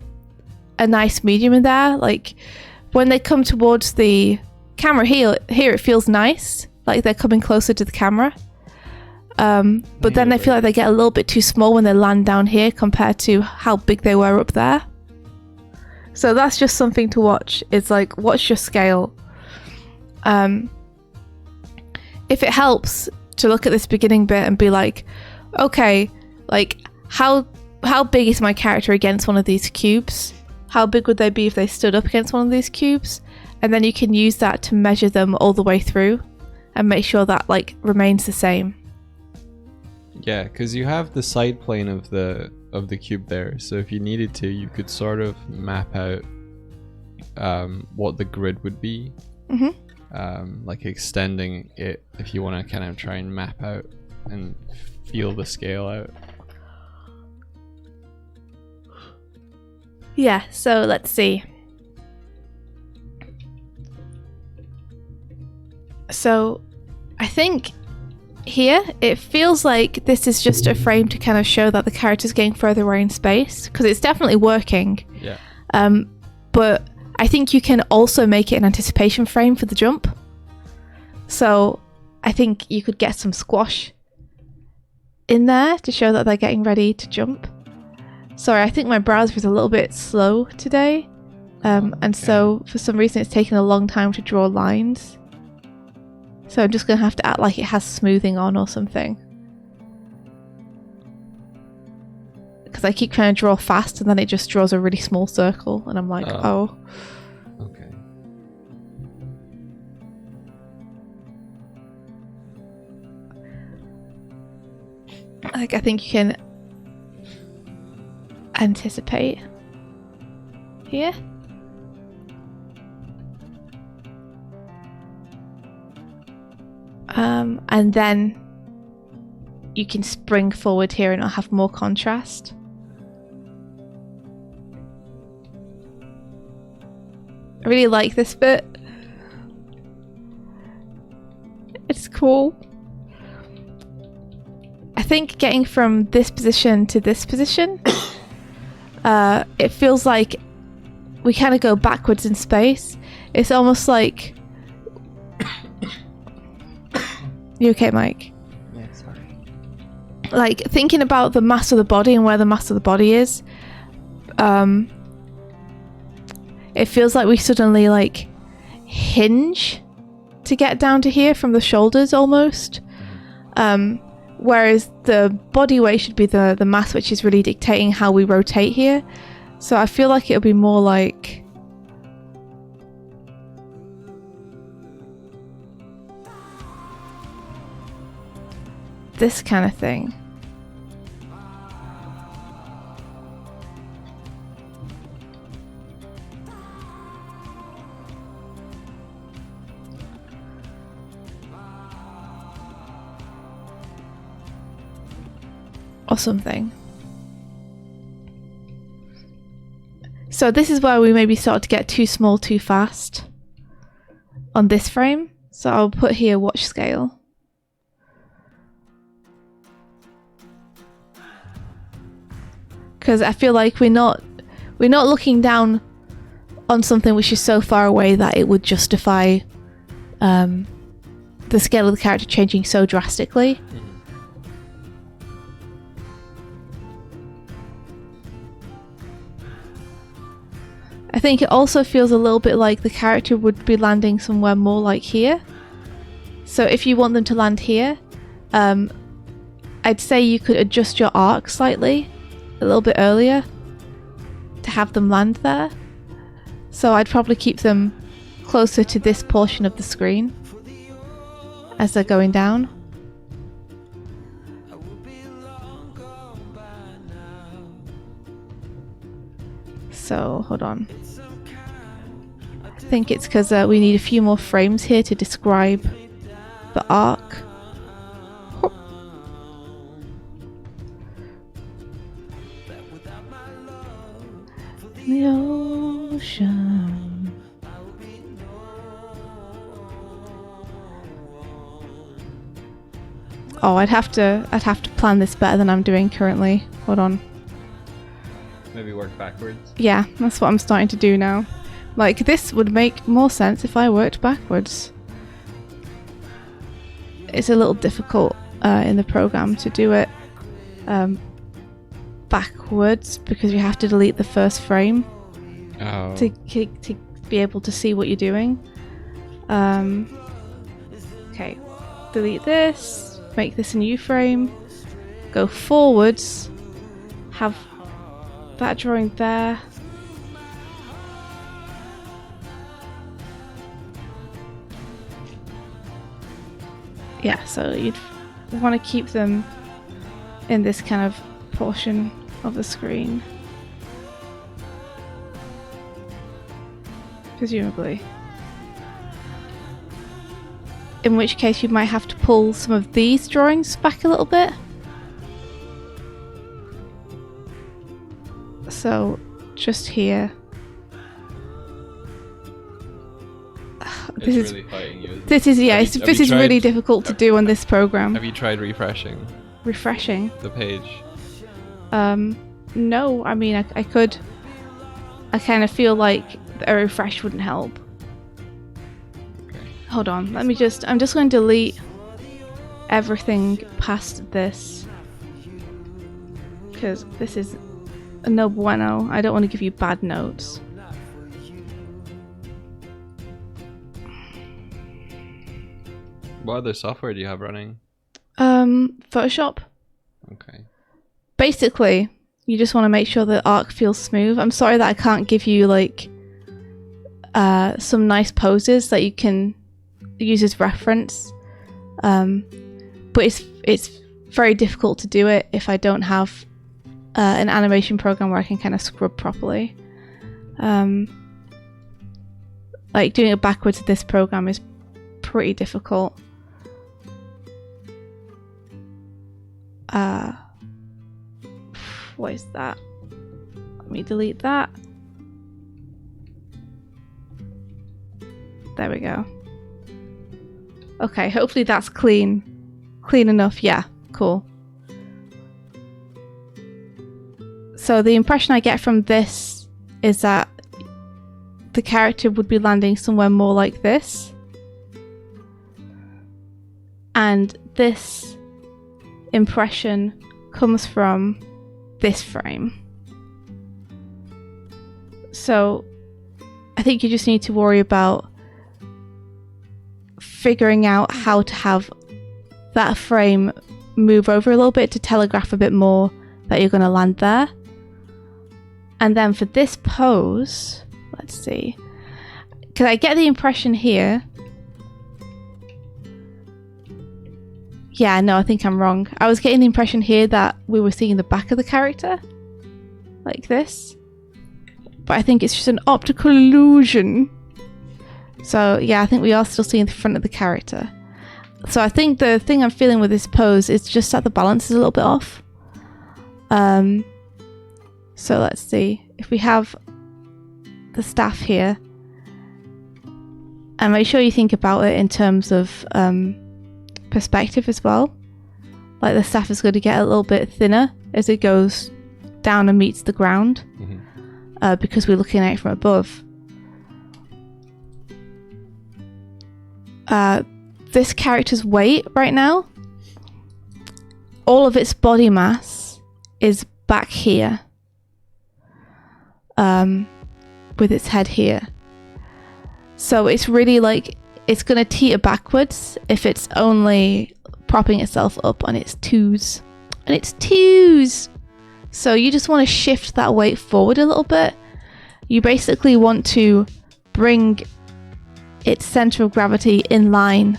Speaker 2: a nice medium in there. Like when they come towards the camera here it feels nice, like they're coming closer to the camera. But then I feel like they get a little bit too small when they land down here compared to how big they were up there. So that's just something to watch. It's like, what's your scale? If it helps to look at this beginning bit and be like, okay, like how big is my character against one of these cubes? How big would they be if they stood up against one of these cubes? And then you can use that to measure them all the way through and make sure that like remains the same.
Speaker 1: Yeah, because you have the side plane of the cube there, so if you needed to, you could sort of map out what the grid would be. Like extending it if you want to kind of try and map out and feel the scale out.
Speaker 2: Yeah, so let's see. So I think here it feels like this is just a frame to kind of show that the character's getting further away in space, because it's definitely working.
Speaker 1: Yeah.
Speaker 2: But I think you can also make it an anticipation frame for the jump. So I think you could get some squash in there to show that they're getting ready to jump. Sorry, I think my browser is a little bit slow today. And so for some reason it's taken a long time to draw lines. So I'm just going to have to act like it has smoothing on or something. Because I keep trying to draw fast and then it just draws a really small circle and I'm like, oh.
Speaker 1: Okay.
Speaker 2: Like, I think you can anticipate here. And then you can spring forward here and it'll have more contrast. I really like this bit. It's cool. I think getting from this position to this position, it feels like we kind of go backwards in space. It's almost like... You okay, Mike?
Speaker 1: Yeah, sorry.
Speaker 2: Like, thinking about the mass of the body and where the mass of the body is, it feels like we suddenly, like, hinge to get down to here from the shoulders, almost. Whereas the body weight should be the mass which is really dictating how we rotate here. So I feel like it'll be more like... this kind of thing. Or something. So this is where we maybe start to get too small too fast on this frame. So I'll put here watch scale. Because I feel like we're not looking down on something which is so far away that it would justify the scale of the character changing so drastically. I think it also feels a little bit like the character would be landing somewhere more like here. So if you want them to land here, I'd say you could adjust your arc slightly a little bit earlier to have them land there. So I'd probably keep them closer to this portion of the screen as they're going down. So hold on. I think it's because we need a few more frames here to describe the arc. The ocean. Oh, I'd have to plan this better than I'm doing currently. Hold on.
Speaker 1: Maybe work backwards.
Speaker 2: Yeah, that's what I'm starting to do now. Like, this would make more sense if I worked backwards. It's a little difficult in the program to do it backwards because you have to delete the first frame to be able to see what you're doing. Okay, delete this, make this a new frame, go forwards, have that drawing there. Yeah, so you'd want to keep them in this kind of portion of the screen. Presumably. In which case you might have to pull some of these drawings back a little bit. So, just here. This is really difficult to do on this program.
Speaker 1: Have you tried refreshing?
Speaker 2: Refreshing?
Speaker 1: The page.
Speaker 2: No, I mean, I could. I kind of feel like a refresh wouldn't help.
Speaker 1: Okay.
Speaker 2: Hold on, I'm just going to delete everything past this. because this is a no bueno. I don't want to give you bad notes.
Speaker 1: What other software do you have running?
Speaker 2: Photoshop.
Speaker 1: Okay.
Speaker 2: Basically, you just want to make sure that arc feels smooth. I'm sorry that I can't give you like some nice poses that you can use as reference. But it's very difficult to do it if I don't have an animation program where I can kind of scrub properly. Like doing it backwards in this program is pretty difficult. What is that? Let me delete that. There we go. Okay, hopefully that's clean enough. Yeah, cool. So the impression I get from this is that the character would be landing somewhere more like this, and this impression comes from this frame. So I think you just need to worry about figuring out how to have that frame move over a little bit to telegraph a bit more that you're going to land there. And then for this pose, let's see, because I get the impression here. Yeah, no, I think I'm wrong. I was getting the impression here that we were seeing the back of the character, like this. But I think it's just an optical illusion. So yeah, I think we are still seeing the front of the character. So I think the thing I'm feeling with this pose is just that the balance is a little bit off. So let's see. If we have the staff here, and make sure you think about it in terms of perspective as well. Like the staff is going to get a little bit thinner as it goes down and meets the ground, because we're looking at it from above. This character's weight right now, all of its body mass is back here, with its head here. So it's really like it's going to teeter backwards if it's only propping itself up on its toes. And its toes! So you just want to shift that weight forward a little bit. You basically want to bring its center of gravity in line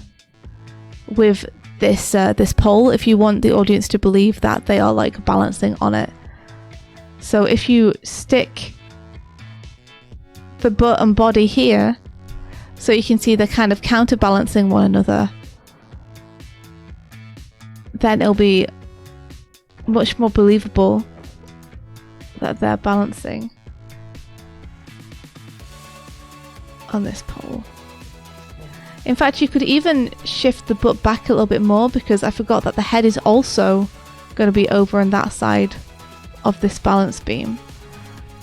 Speaker 2: with this pole if you want the audience to believe that they are like balancing on it. So if you stick the butt and body here, so you can see they're kind of counterbalancing one another, then it'll be much more believable that they're balancing on this pole. In fact, you could even shift the butt back a little bit more, because I forgot that the head is also going to be over on that side of this balance beam.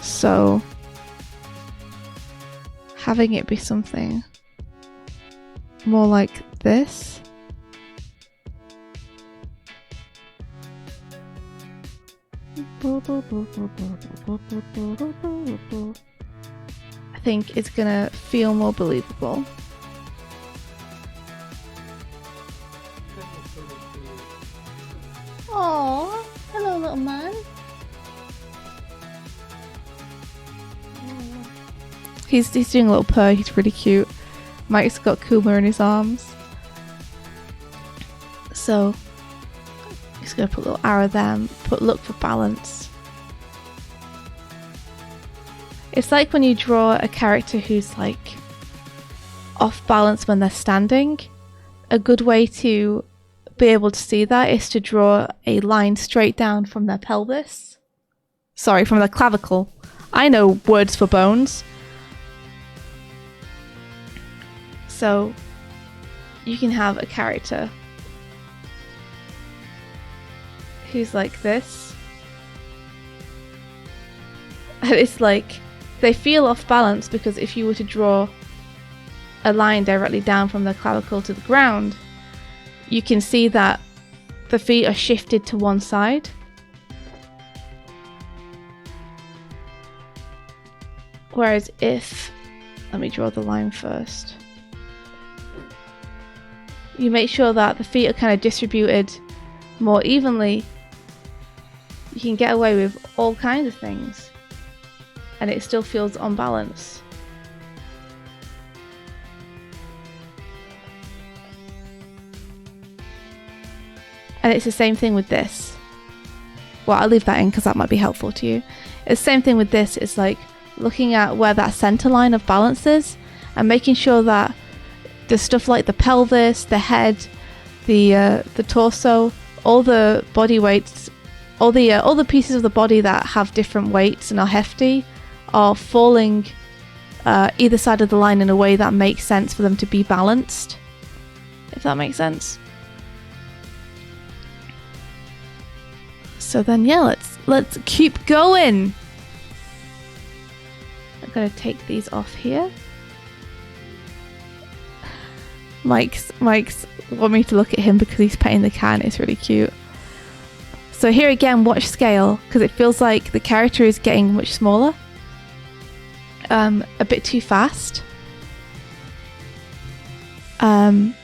Speaker 2: So having it be something more like this. I think it's gonna feel more believable. Aww, hello little man. He's doing a little purr, he's really cute. Mike's got Kuma in his arms. So he's gonna put a little arrow there and look for balance. It's like when you draw a character who's like off balance when they're standing. A good way to be able to see that is to draw a line straight down from their pelvis. Sorry, from their clavicle. I know words for bones. So you can have a character who's like this. And it's like they feel off balance because if you were to draw a line directly down from the clavicle to the ground, you can see that the feet are shifted to one side. Whereas if, let me draw the line first. You make sure that the feet are kind of distributed more evenly. You can get away with all kinds of things, and it still feels on balance. And it's the same thing with this. Well, I'll leave that in because that might be helpful to you. It's the same thing with this. It's like looking at where that center line of balance is and making sure that the stuff like the pelvis, the head, the torso, all the body weights, all the pieces of the body that have different weights and are hefty are falling either side of the line in a way that makes sense for them to be balanced. If that makes sense. So then, yeah, let's keep going. I'm gonna take these off here. Mike's want me to look at him because he's petting the cat. It's really cute. So here again, watch scale, because it feels like the character is getting much smaller. A bit too fast. And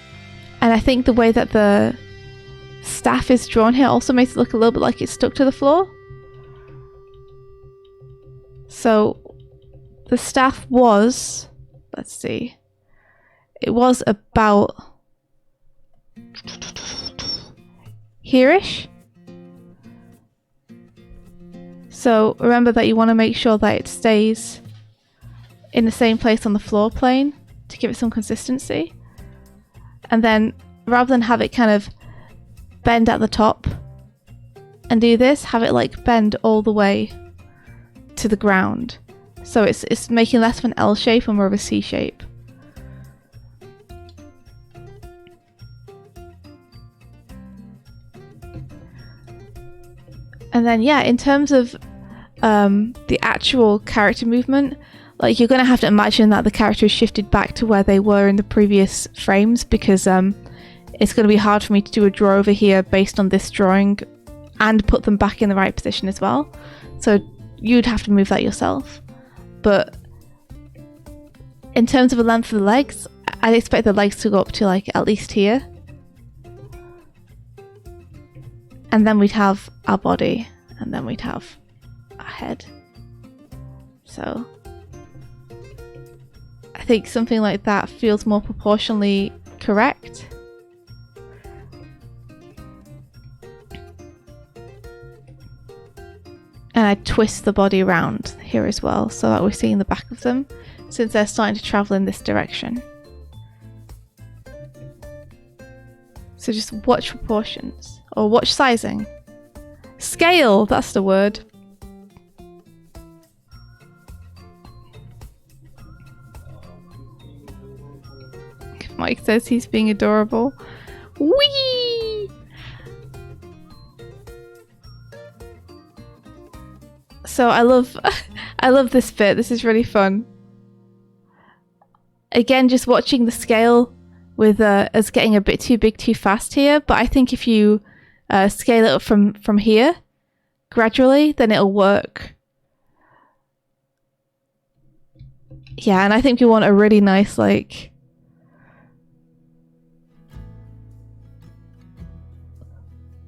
Speaker 2: I think the way that the staff is drawn here also makes it look a little bit like it's stuck to the floor. So the staff was, let's see, it was about here-ish. So remember that you want to make sure that it stays in the same place on the floor plane to give it some consistency. And then rather than have it kind of bend at the top and do this, have it like bend all the way to the ground. So it's making less of an L shape and more of a C shape. And then yeah, in terms of the actual character movement, like you're going to have to imagine that the character is shifted back to where they were in the previous frames, because it's going to be hard for me to do a draw over here based on this drawing and put them back in the right position as well. So you'd have to move that yourself. But in terms of the length of the legs, I'd expect the legs to go up to like at least here. And then we'd have our body, and then we'd have our head. So I think something like that feels more proportionally correct. And I twist the body around here as well, so that we're seeing the back of them, since they're starting to travel in this direction. So just watch proportions, or watch sizing. Scale, that's the word. Mike says he's being adorable. Whee! So I love this bit. This is really fun. Again, just watching the scale with us getting a bit too big too fast here, but I think if you scale it up from here gradually, then it'll work. Yeah, and I think we want a really nice like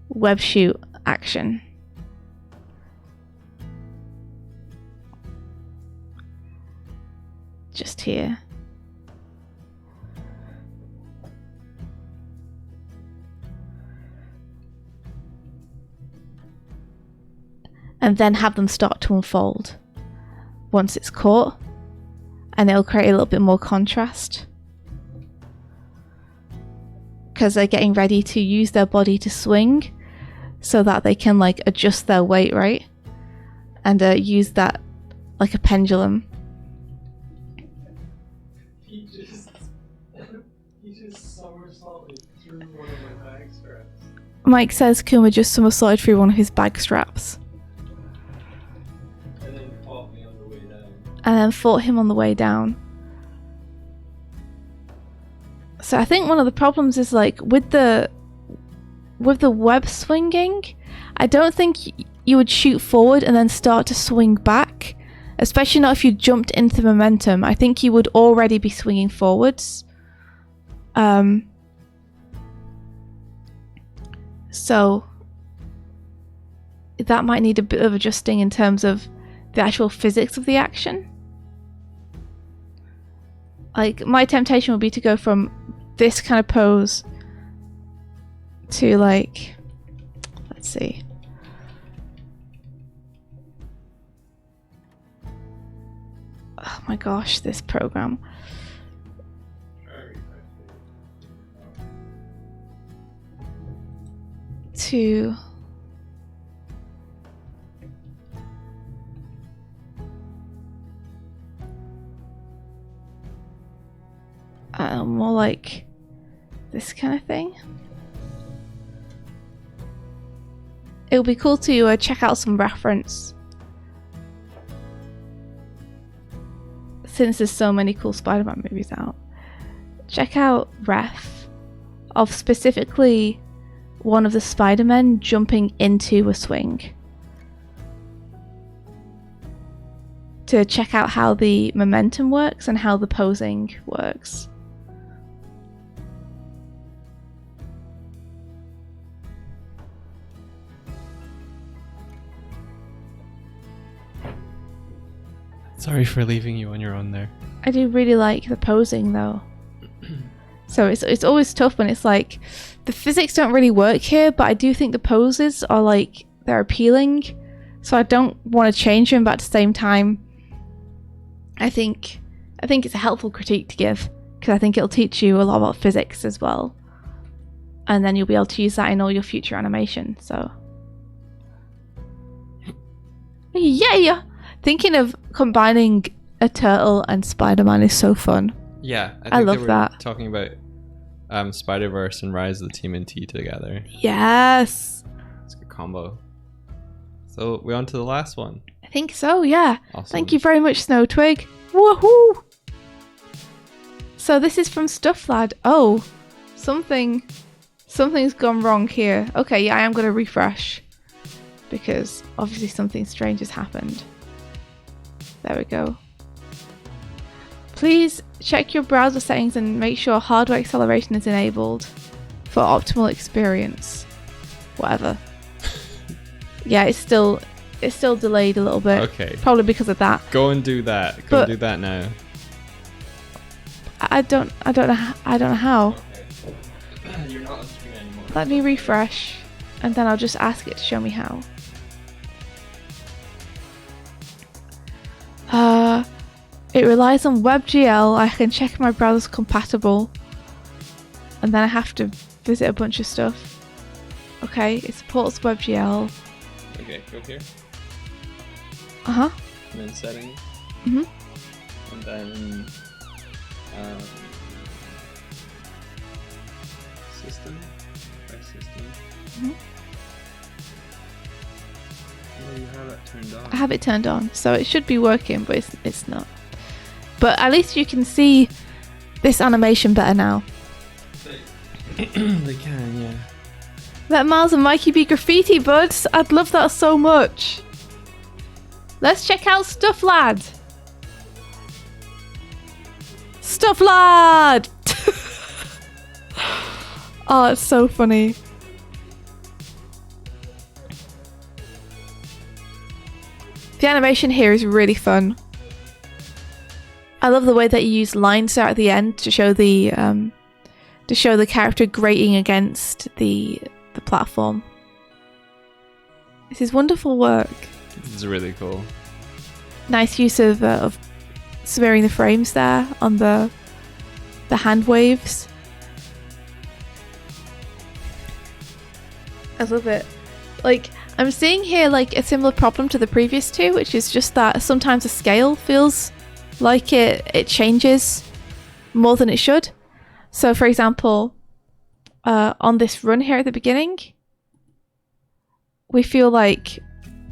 Speaker 2: web shoot action. Just here. And then have them start to unfold once it's caught, and it'll create a little bit more contrast because they're getting ready to use their body to swing so that they can like adjust their weight, right? And use that like a pendulum.
Speaker 1: He just somersaulted through one of my bag straps.
Speaker 2: Mike says Kuma just somersaulted through one of his bag straps.
Speaker 1: And then fought me on the way down.
Speaker 2: And then fought him on the way down. So I think one of the problems is like with the web swinging, I don't think you would shoot forward and then start to swing back especially not if you jumped into the momentum. I think you would already be swinging forwards. So that might need a bit of adjusting in terms of the actual physics of the action. Like, my temptation would be to go from this kind of pose to, like, let's see. Oh my gosh, this program. To more like this kind of thing. It would be cool to check out some reference, since there's so many cool Spider-Man movies out. Check out ref of specifically one of the Spider-Men jumping into a swing, to check out how the momentum works and how the posing works.
Speaker 1: Sorry for leaving you on your own there.
Speaker 2: I do really like the posing though. So it's always tough when it's like the physics don't really work here, but I do think the poses are like, they're appealing. So I don't want to change them, but at the same time, I think it's a helpful critique to give, because I think it'll teach you a lot about physics as well. And then you'll be able to use that in all your future animation. So yeah. Thinking of combining a turtle and Spider-Man is so fun.
Speaker 1: Yeah,
Speaker 2: I love that.
Speaker 1: Talking about Spider-Verse and Rise of the TMNT together.
Speaker 2: Yes.
Speaker 1: It's a good combo. So we're on to the last one.
Speaker 2: I think so, yeah.
Speaker 1: Awesome.
Speaker 2: Thank you very much, Snow Twig. Woohoo! So this is from Stuff Lad. Oh, something's gone wrong here. Okay, yeah, I am going to refresh, because obviously something strange has happened. There we go. Please check your browser settings and make sure hardware acceleration is enabled for optimal experience. Whatever. Yeah, it's still delayed a little bit.
Speaker 1: Okay.
Speaker 2: Probably because of that.
Speaker 1: Go and do that. Go and do that now.
Speaker 2: I don't know how.
Speaker 1: Okay. You're not on screen anymore.
Speaker 2: Let me refresh, and then I'll just ask it to show me how. It relies on WebGL. I can check if my browser's compatible, and then I have to visit a bunch of stuff. Okay, it supports WebGL.
Speaker 1: Okay, go here.
Speaker 2: Uh-huh.
Speaker 1: And then settings.
Speaker 2: Mm-hmm.
Speaker 1: And then system. Try system.
Speaker 2: Mm-hmm.
Speaker 1: Oh, you have that turned on.
Speaker 2: I have it turned on, so it should be working, but it's not. But at least you can see this animation better now.
Speaker 1: They can, yeah.
Speaker 2: Let Miles and Mikey be graffiti buds. I'd love that so much. Let's check out Stuff Lad. Stuff Lad! Oh, it's so funny. The animation here is really fun. I love the way that you use lines there at the end to show the character grating against the platform. This is wonderful work.
Speaker 1: This is really cool.
Speaker 2: Nice use of smearing the frames there on the hand waves. I love it. Like, I'm seeing here like a similar problem to the previous two, which is just that sometimes the scale feels like it changes more than it should. So for example, on this run here at the beginning, we feel like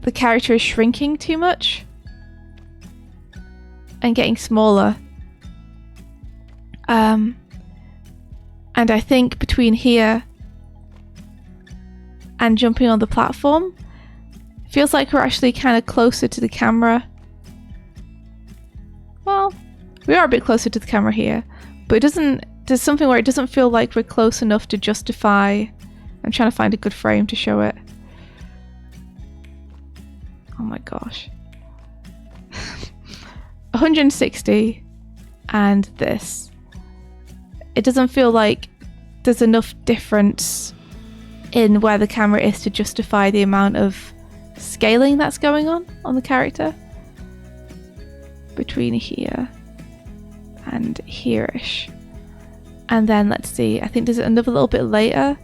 Speaker 2: the character is shrinking too much and getting smaller. And I think between here and jumping on the platform, it feels like we're actually kind of closer to the camera We are a bit closer to the camera here, but there's something where it doesn't feel like we're close enough to justify. I'm trying to find a good frame to show it. Oh my gosh. 160 and this. It doesn't feel like there's enough difference in where the camera is to justify the amount of scaling that's going on the character. Between here and here-ish. And then let's see, I think there's another little bit later.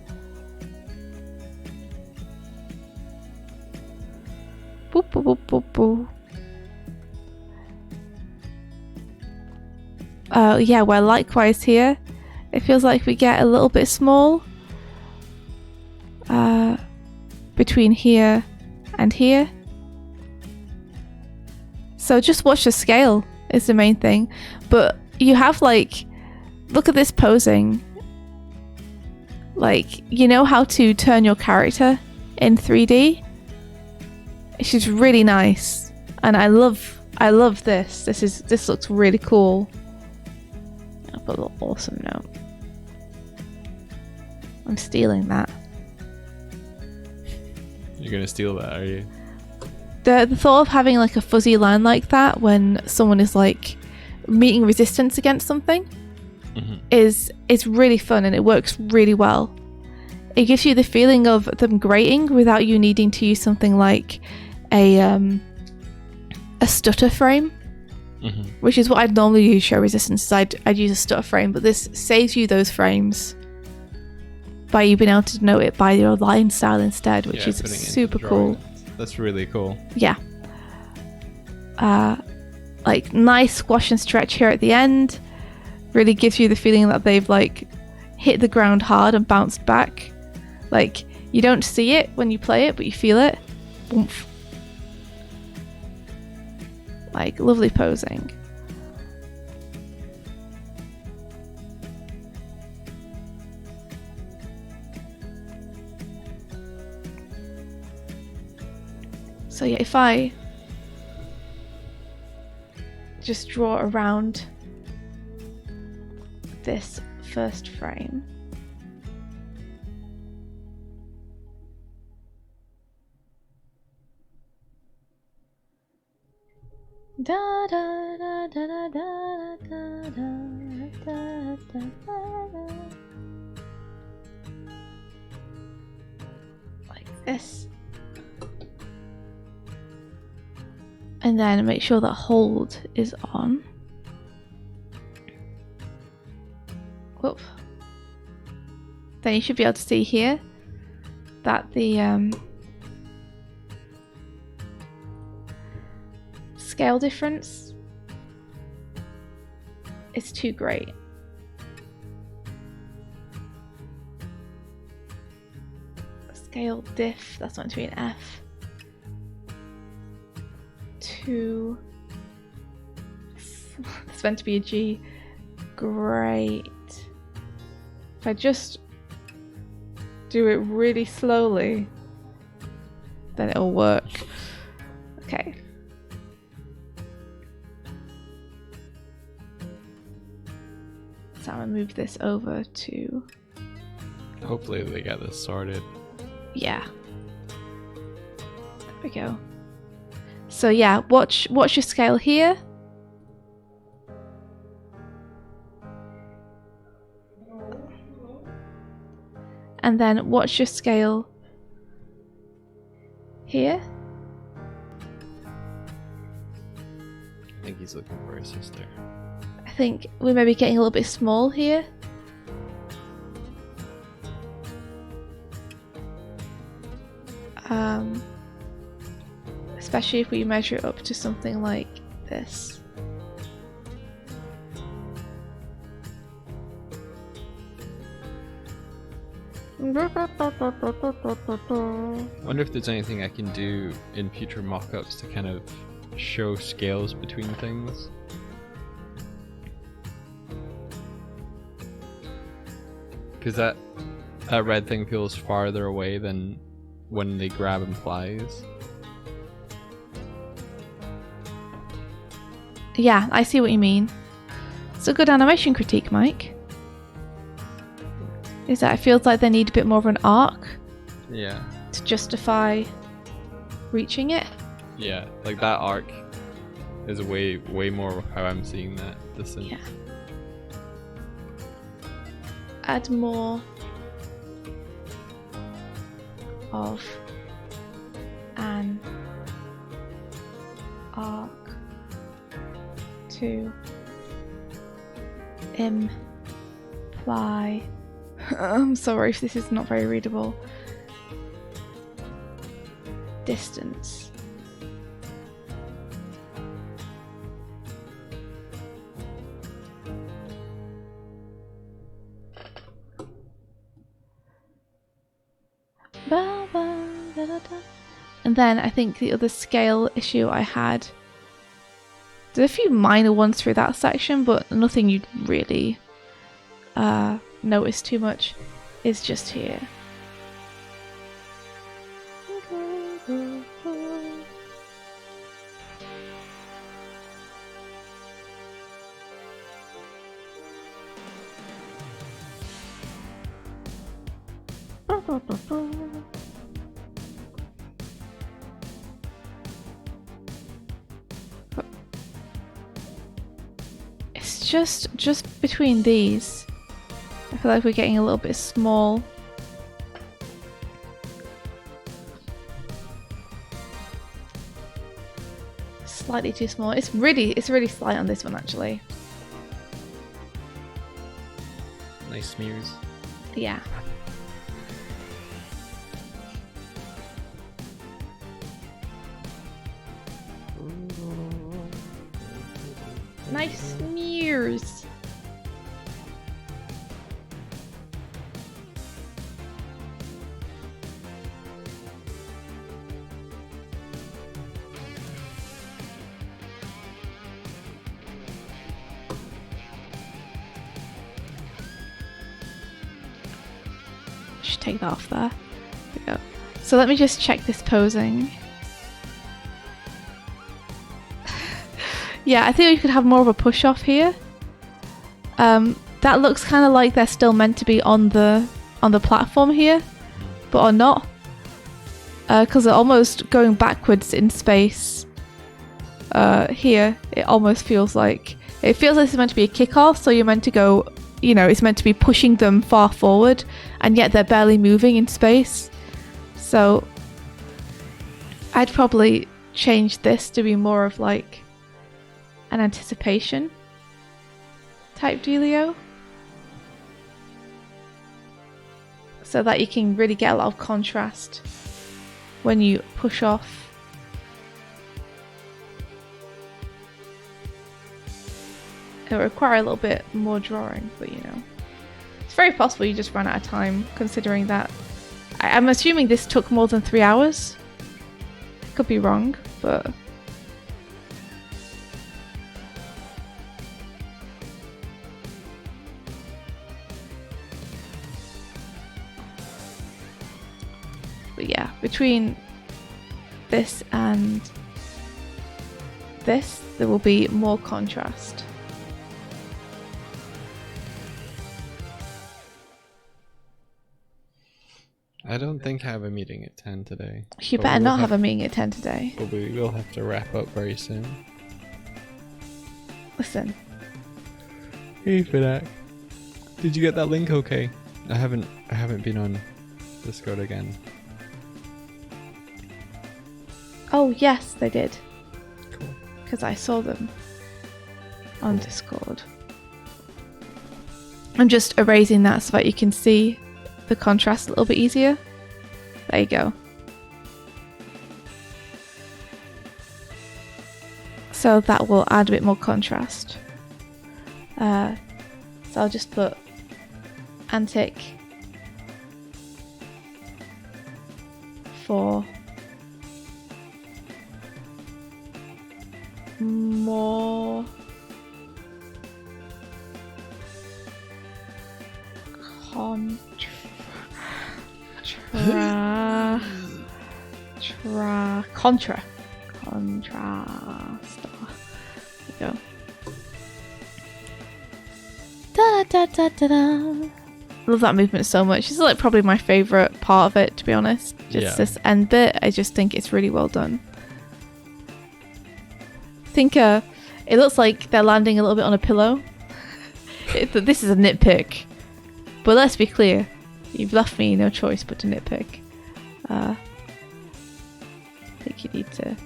Speaker 2: Boop, boop, boop, boop, boop. Yeah, well, likewise here, it feels like we get a little bit small between here and here. So just watch the scale is the main thing. But you have like, look at this posing. Like, you know how to turn your character in 3D? She's really nice. And I love this. This looks really cool. I'll put a little awesome note. I'm stealing that.
Speaker 1: You're gonna steal that, are you?
Speaker 2: The thought of having like a fuzzy line like that when someone is like meeting resistance against something is really fun, and it works really well. It gives you the feeling of them grating without you needing to use something like a stutter frame, which is what I'd normally use show resistance. I'd use a stutter frame, but this saves you those frames by you being able to note it by your line style instead, which is super cool.
Speaker 1: That's really cool.
Speaker 2: Yeah. Like nice squash and stretch here at the end. Really gives you the feeling that they've like hit the ground hard and bounced back. Like you don't see it when you play it, but you feel it. Oomph. Like lovely posing. So yeah, if I just draw around this first frame. Da da da da da da da da da da. Like this. And then make sure that hold is on. Whoop. Then you should be able to see here that the scale difference is too great. Scale diff, that's meant to be an F. It's meant to be a G. Great. If I just do it really slowly, then it'll work. Okay. So I'm gonna move this over to...
Speaker 1: Hopefully they get this sorted.
Speaker 2: Yeah. There we go. So yeah, watch your scale here. And then watch your scale here.
Speaker 1: I think he's looking for his sister.
Speaker 2: I think we may be getting a little bit small here. Especially if we measure it up to something like this.
Speaker 1: Wonder if there's anything I can do in future mock-ups to kind of show scales between things. Because that red thing feels farther away than when they grab and flies.
Speaker 2: Yeah, I see what you mean. It's a good animation critique, Mike. Is that it feels like they need a bit more of an arc.
Speaker 1: Yeah.
Speaker 2: To justify reaching it.
Speaker 1: Yeah, like that arc is way more how I'm seeing that.
Speaker 2: Yeah. Add more of an arc to imply. I'm sorry if this is not very readable. Distance. And then I think the other scale issue I had, there's a few minor ones through that section, but nothing you'd really notice too much, is just here. It's just between these. I feel like we're getting a little bit small. Slightly too small. It's really slight on this one actually.
Speaker 1: Nice smears.
Speaker 2: Yeah. Nice smears. Should take that off there. There we go. So let me just check this posing. Yeah, I think we could have more of a push off here. That looks kind of like they're still meant to be on the platform here, but are not, because they're almost going backwards in space. Here, it almost feels like it's meant to be a kickoff, so you're meant to go. You know, it's meant to be pushing them far forward, and yet they're barely moving in space. So, I'd probably change this to be more of like an anticipation type dealio, so that you can really get a lot of contrast when you push off. It'll require a little bit more drawing, but you know, it's very possible you just ran out of time, considering that I'm assuming this took more than 3 hours. Could be wrong, but yeah, between this and this, there will be more contrast.
Speaker 1: I don't think I have a meeting at 10 today.
Speaker 2: You better not have a meeting at 10 today.
Speaker 1: But we will have to wrap up very soon.
Speaker 2: Listen.
Speaker 1: Hey Fidak. Did you get that link okay? I haven't been on Discord again.
Speaker 2: Oh yes, they did.
Speaker 1: Cool.
Speaker 2: Because I saw them on Discord. I'm just erasing that so that you can see the contrast a little bit easier. There you go. So that will add a bit more contrast. So I'll just put antic for more contrast. There you go. Da, da, da, da, da. I love that movement so much. It's like probably my favourite part of it, to be honest. Just this end bit, I just think it's really well done. I think it looks like they're landing a little bit on a pillow. This is a nitpick. But let's be clear, you've left me no choice but to nitpick. I think you need to...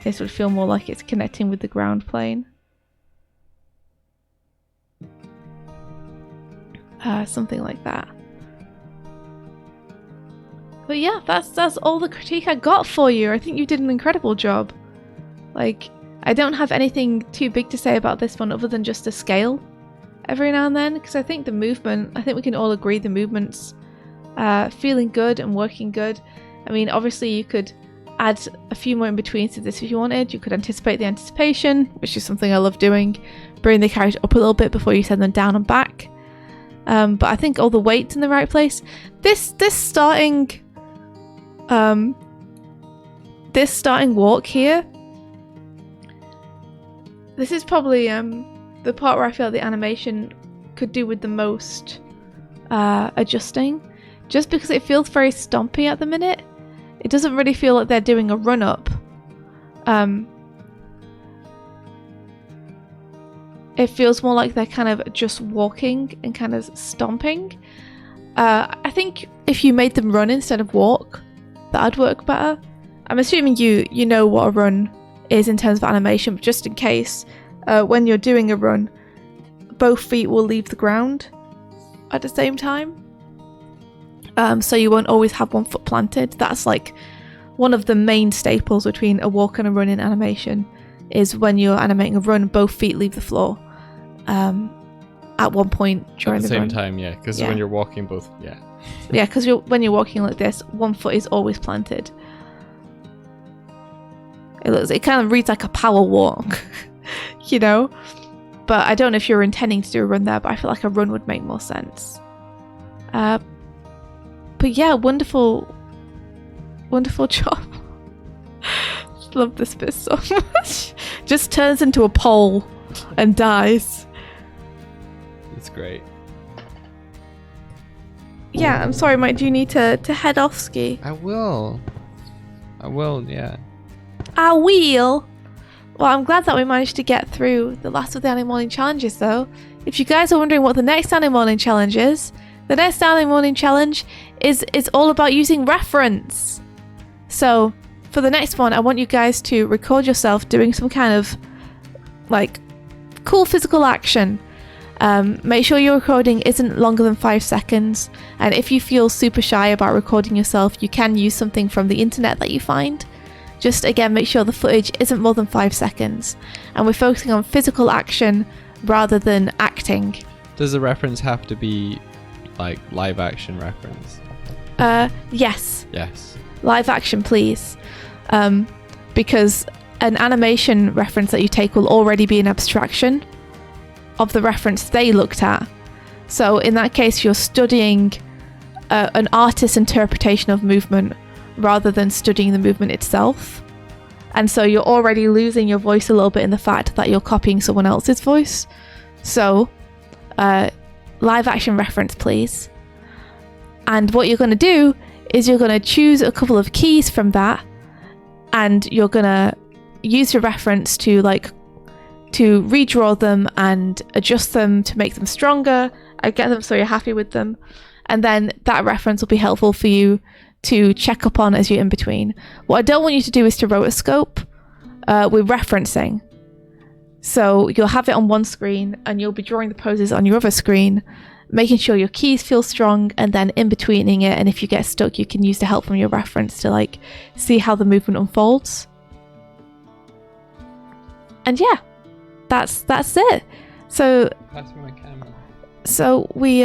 Speaker 2: This would feel more like it's connecting with the ground plane. Something like that. But yeah, that's all the critique I got for you. I think you did an incredible job. Like, I don't have anything too big to say about this one other than just the scale every now and then, because I think the movement, I think we can all agree the movement's feeling good and working good. I mean, obviously you could add a few more in between to this if you wanted. You could anticipate the anticipation, which is something I love doing. Bring the character up a little bit before you send them down and back. But I think all the weight's in the right place. This starting walk here, this is probably the part where I feel like the animation could do with the most adjusting, just because it feels very stompy at the minute. It doesn't really feel like they're doing a run up. It feels more like they're kind of just walking and kind of stomping. I think if you made them run instead of walk, that'd work better. I'm assuming you know what a run is in terms of animation, but just in case, when you're doing a run, both feet will leave the ground at the same time. So you won't always have one foot planted. That's like one of the main staples between a walk and a run in animation, is when you're animating a run, both feet leave the floor at one point during the run.
Speaker 1: At the same time, yeah, because when you're walking both, yeah.
Speaker 2: Yeah, because when you're walking like this, one foot is always planted. It kind of reads like a power walk, you know? But I don't know if you're intending to do a run there, but I feel like a run would make more sense. But yeah, wonderful job. Love this bit so much. Just turns into a pole and dies.
Speaker 1: It's great.
Speaker 2: Yeah, I'm sorry, Mike. Do you need to head off, Ski?
Speaker 1: I will, yeah.
Speaker 2: I will. Well, I'm glad that we managed to get through the last of the early morning challenges, though. If you guys are wondering what the next early morning challenge is, the next early morning challenge is all about using reference. So, for the next one, I want you guys to record yourself doing some kind of, like, cool physical action. Make sure your recording isn't longer than 5 seconds. And if you feel super shy about recording yourself, you can use something from the internet that you find. Just, again, make sure the footage isn't more than 5 seconds. And we're focusing on physical action rather than acting.
Speaker 1: Does the reference have to be, like, live action reference?
Speaker 2: Yes.
Speaker 1: Yes.
Speaker 2: Live action, please. Because an animation reference that you take will already be an abstraction of the reference they looked at. So in that case, you're studying an artist's interpretation of movement rather than studying the movement itself. And so you're already losing your voice a little bit in the fact that you're copying someone else's voice. So live action reference, please. And what you're going to do is you're going to choose a couple of keys from that, and you're going to use your reference to redraw them and adjust them to make them stronger and get them so you're happy with them. And then that reference will be helpful for you to check up on as you're in between. What I don't want you to do is to rotoscope with referencing. So you'll have it on one screen and you'll be drawing the poses on your other screen, making sure your keys feel strong, and then in betweening it, and if you get stuck, you can use the help from your reference to see how the movement unfolds. And yeah, that's it. So
Speaker 1: pass me my camera.
Speaker 2: So we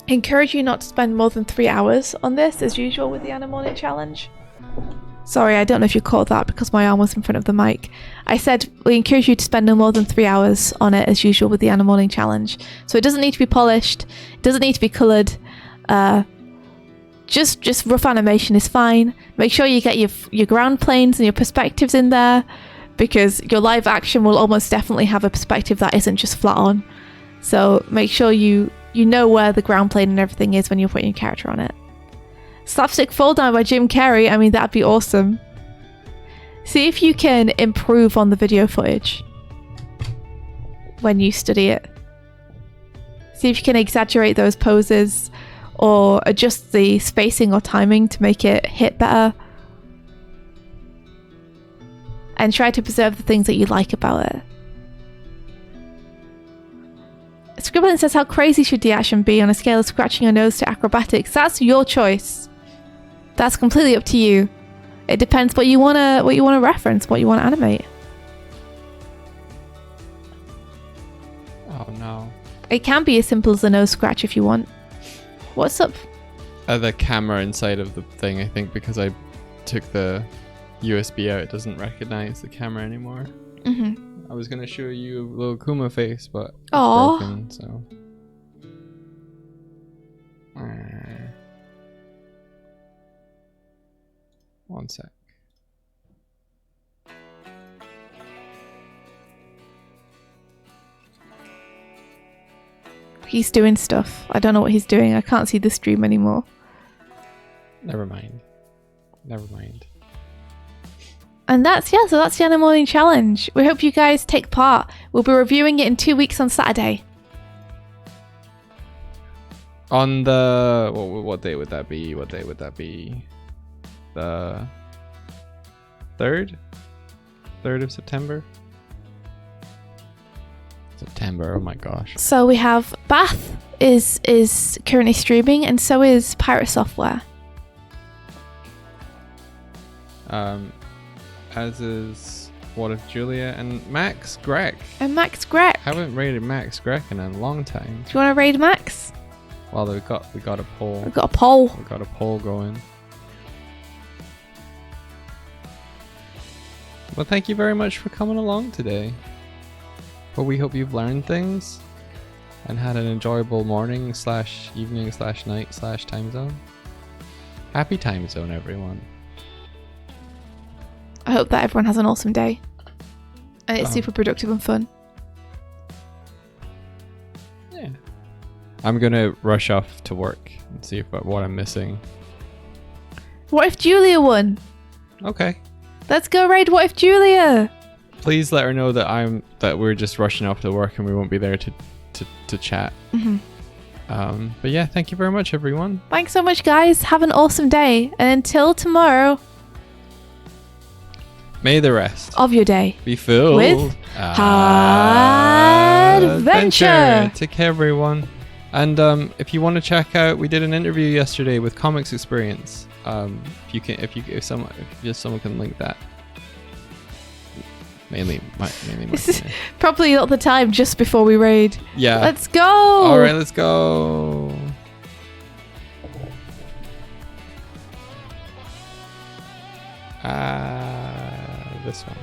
Speaker 2: encourage you not to spend more than 3 hours on this, as usual with the Anna Morning Challenge. Sorry, I don't know if you caught that because my arm was in front of the mic. I said we encourage you to spend no more than 3 hours on it, as usual with the Anna Morning Challenge. So it doesn't need to be polished, it doesn't need to be coloured. Just rough animation is fine. Make sure you get your ground planes and your perspectives in there. because your live action will almost definitely have a perspective that isn't just flat on. So make sure you know where the ground plane and everything is when you're putting your character on it. Slapstick Fall Down by Jim Carrey. I mean, that'd be awesome. See if you can improve on the video footage when you study it. See if you can exaggerate those poses or adjust the spacing or timing to make it hit better. And try to preserve the things that you like about it. Scribbling says, how crazy should the action be on a scale of scratching your nose to acrobatics? That's your choice. That's completely up to you. It depends what you wanna reference, what you wanna animate.
Speaker 1: Oh no.
Speaker 2: It can be as simple as a nose scratch if you want. What's up?
Speaker 1: The camera inside of the thing, I think, because I took the USB out, it doesn't recognize the camera anymore. I was gonna show you a little Kuma face, but it's broken, so. One sec.
Speaker 2: He's doing stuff. I don't know what he's doing. I can't see the stream anymore.
Speaker 1: Never mind. Never mind.
Speaker 2: And that's the Anna Morning Challenge. We hope you guys take part. We'll be reviewing it in 2 weeks on Saturday.
Speaker 1: On the... What day would that be? What day would that be? The 3rd? 3rd of September? September, oh my gosh.
Speaker 2: So we have Bath is currently streaming, and so is Pirate Software.
Speaker 1: As is What If Julia and Max Greg.
Speaker 2: And Max Greg.
Speaker 1: Haven't raided Max Greg in a long time.
Speaker 2: Do you want to raid Max?
Speaker 1: Well, we got a poll.
Speaker 2: We've got a poll.
Speaker 1: We got a poll going. Well, thank you very much for coming along today. Well, we hope you've learned things and had an enjoyable morning / evening / night / time zone. Happy time zone, everyone.
Speaker 2: I hope that everyone has an awesome day. And it's super productive and fun.
Speaker 1: Yeah. I'm going to rush off to work and see what I'm missing.
Speaker 2: What if Julia won?
Speaker 1: Okay.
Speaker 2: Let's go raid What If Julia.
Speaker 1: Please let her know that we're just rushing off to work and we won't be there to chat. But yeah, thank you very much, everyone.
Speaker 2: Thanks so much, guys. Have an awesome day. And until tomorrow,
Speaker 1: may the rest
Speaker 2: of your day
Speaker 1: be filled
Speaker 2: with adventure.
Speaker 1: Take care, everyone. And if you want to check out, we did an interview yesterday with Comics Experience. If someone can link that. Mainly
Speaker 2: this is probably not the time just before we raid.
Speaker 1: Yeah.
Speaker 2: Let's go.
Speaker 1: All right, let's go. This one.